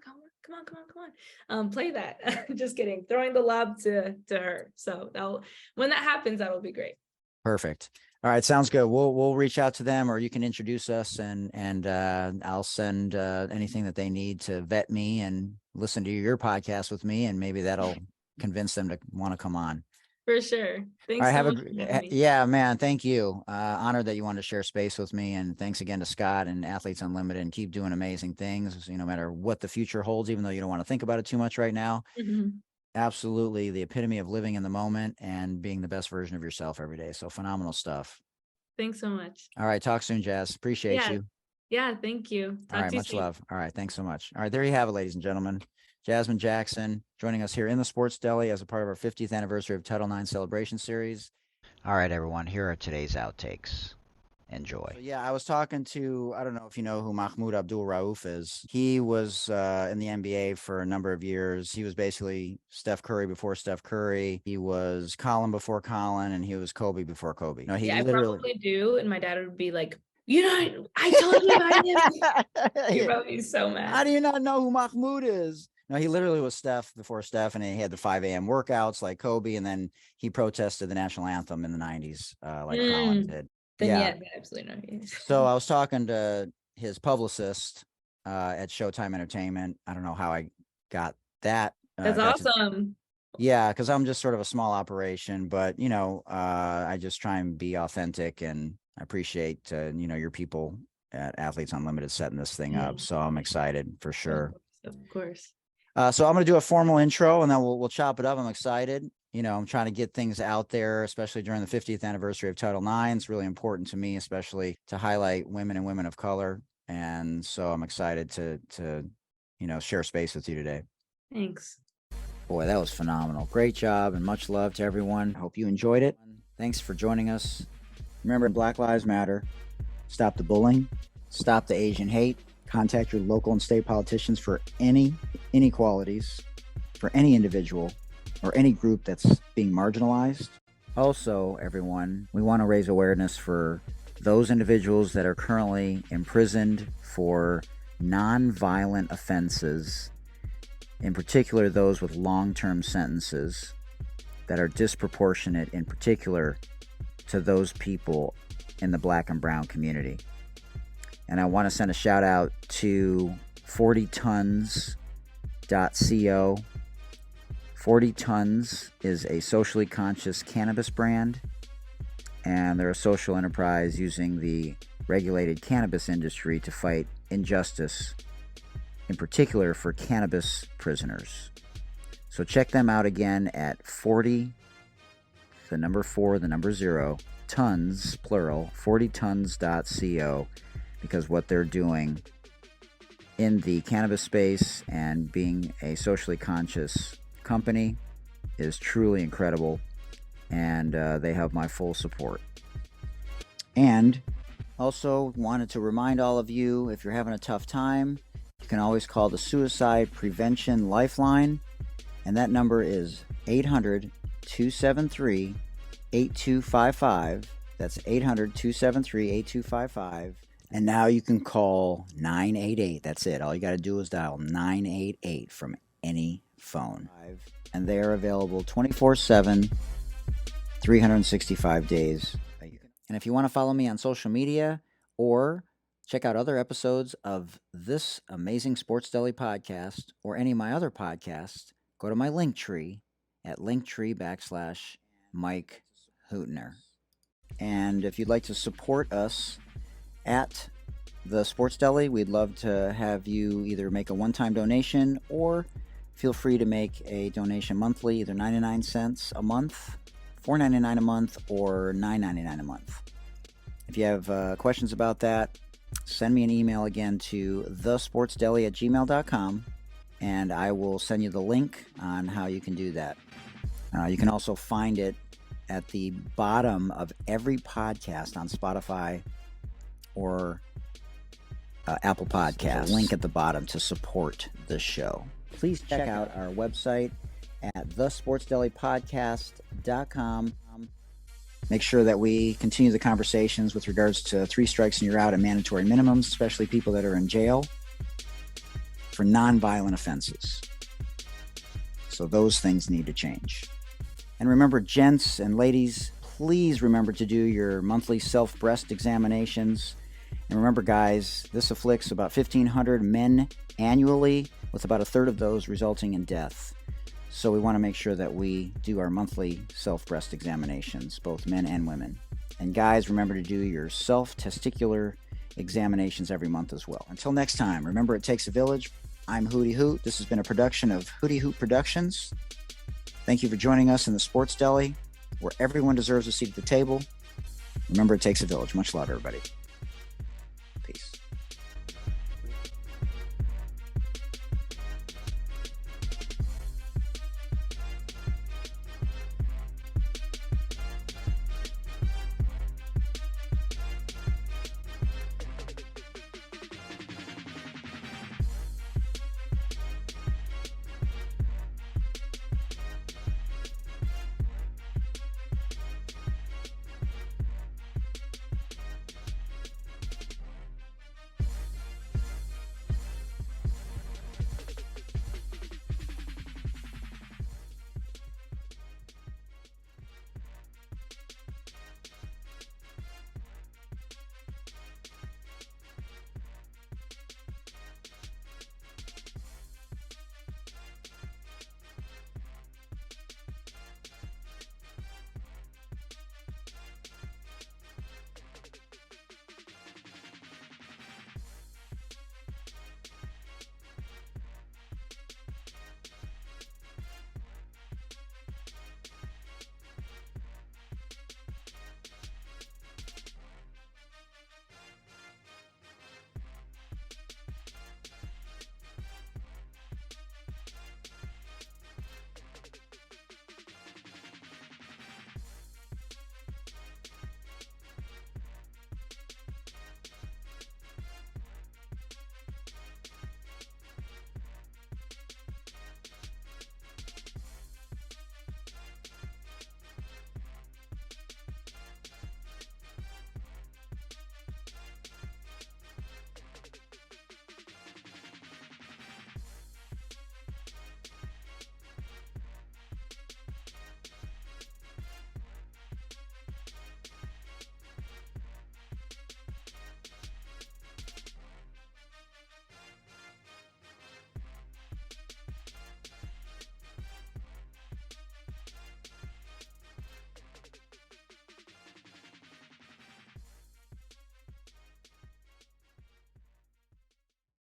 Speaker 3: Play that. Just kidding. Throwing the lob to her. So when that happens, that'll be great.
Speaker 1: Perfect. All right, sounds good. We'll reach out to them, or you can introduce us, and I'll send anything that they need to vet me and listen to your podcast with me, and maybe that'll convince them to want to come on.
Speaker 3: For sure. Thanks
Speaker 1: so
Speaker 3: much for having me.
Speaker 1: Yeah, man. Thank you. Honored that you wanted to share space with me, and thanks again to Scott and Athletes Unlimited, and keep doing amazing things. No matter what the future holds, even though you don't want to think about it too much right now. Absolutely the epitome of living in the moment and being the best version of yourself every day. So phenomenal stuff.
Speaker 3: Thanks so much.
Speaker 1: All right. Talk soon, Jazz. Appreciate you.
Speaker 3: Yeah. Thank you.
Speaker 1: All right. Much love. All right. Thanks so much. All right. There you have it, ladies and gentlemen. Jazmyn Jackson joining us here in the Sports Deli as a part of our 50th anniversary of Title IX Celebration Series. All right, everyone. Here are today's outtakes. Enjoy. So, yeah, I was talking to, I don't know if you know who Mahmoud Abdul Rauf is. He was in the NBA for a number of years. He was basically Steph Curry before Steph Curry. He was Colin before Colin, and he was Kobe before Kobe.
Speaker 3: I probably do. And my dad would be like, I told you about him. He'd probably be so mad.
Speaker 1: How do you not know who Mahmoud is? No, he literally was Steph before Steph, and he had the 5 a.m. workouts like Kobe, and then he protested the national anthem in the 90s like Colin did.
Speaker 3: Yeah, absolutely no.
Speaker 1: So I was talking to his publicist at Showtime Entertainment. I don't know how I got that.
Speaker 3: That's awesome.
Speaker 1: Yeah, because I'm just sort of a small operation, but I just try and be authentic, and I appreciate your people at Athletes Unlimited setting this thing up. So I'm excited for sure.
Speaker 3: Of course.
Speaker 1: So I'm going to do a formal intro, and then we'll chop it up. I'm excited. I'm trying to get things out there, especially during the 50th anniversary of Title IX. It's really important to me, especially to highlight women and women of color. And so I'm excited to share space with you today.
Speaker 3: Thanks.
Speaker 1: Boy, that was phenomenal. Great job, and much love to everyone. Hope you enjoyed it. Thanks for joining us. Remember, Black Lives Matter. Stop the bullying. Stop the Asian hate. Contact your local and state politicians for any inequalities, for any individual or any group that's being marginalized. Also, everyone, we want to raise awareness for those individuals that are currently imprisoned for non-violent offenses, in particular those with long-term sentences that are disproportionate, in particular to those people in the Black and brown community. And I want to send a shout out to 40tons.co. 40 Tons is a socially conscious cannabis brand, and they're a social enterprise using the regulated cannabis industry to fight injustice, in particular for cannabis prisoners. So check them out again at 40, the number 4, the number 0, tons, plural, 40tons.co, because what they're doing in the cannabis space and being a socially conscious company is truly incredible, and they have my full support. And also wanted to remind all of you, if you're having a tough time, you can always call the Suicide Prevention Lifeline, and that number is 800-273-8255. That's 800-273-8255. And now you can call 988. That's it. All you got to do is dial 988 from any phone. And they are available 24/7 365 days a year. And if you want to follow me on social media or check out other episodes of this amazing Sports Deli podcast or any of my other podcasts, go to my link tree at linktree/Mike Hootner. And if you'd like to support us at the Sports Deli, we'd love to have you either make a one-time donation or feel free to make a donation monthly, either 99 cents a month, $4.99 a month, or $9.99 a month. If you have questions about that, send me an email again to thesportsdeli@gmail.com, and I will send you the link on how you can do that. You can also find it at the bottom of every podcast on Spotify or Apple Podcasts. Link at the bottom to support the show. Please check out our website at thesportsdelipodcast.com. Make sure that we continue the conversations with regards to 3 strikes and you're out and mandatory minimums, especially people that are in jail for nonviolent offenses. So those things need to change. And remember, gents and ladies, please remember to do your monthly self-breast examinations. And remember, guys, this afflicts about 1,500 men annually, with about a third of those resulting in death. So we want to make sure that we do our monthly self-breast examinations, both men and women. And guys, remember to do your self-testicular examinations every month as well. Until next time, remember, it takes a village. I'm Hootie Hoot. This has been a production of Hootie Hoot Productions. Thank you for joining us in the Sports Deli, where everyone deserves a seat at the table. Remember, it takes a village. Much love, everybody.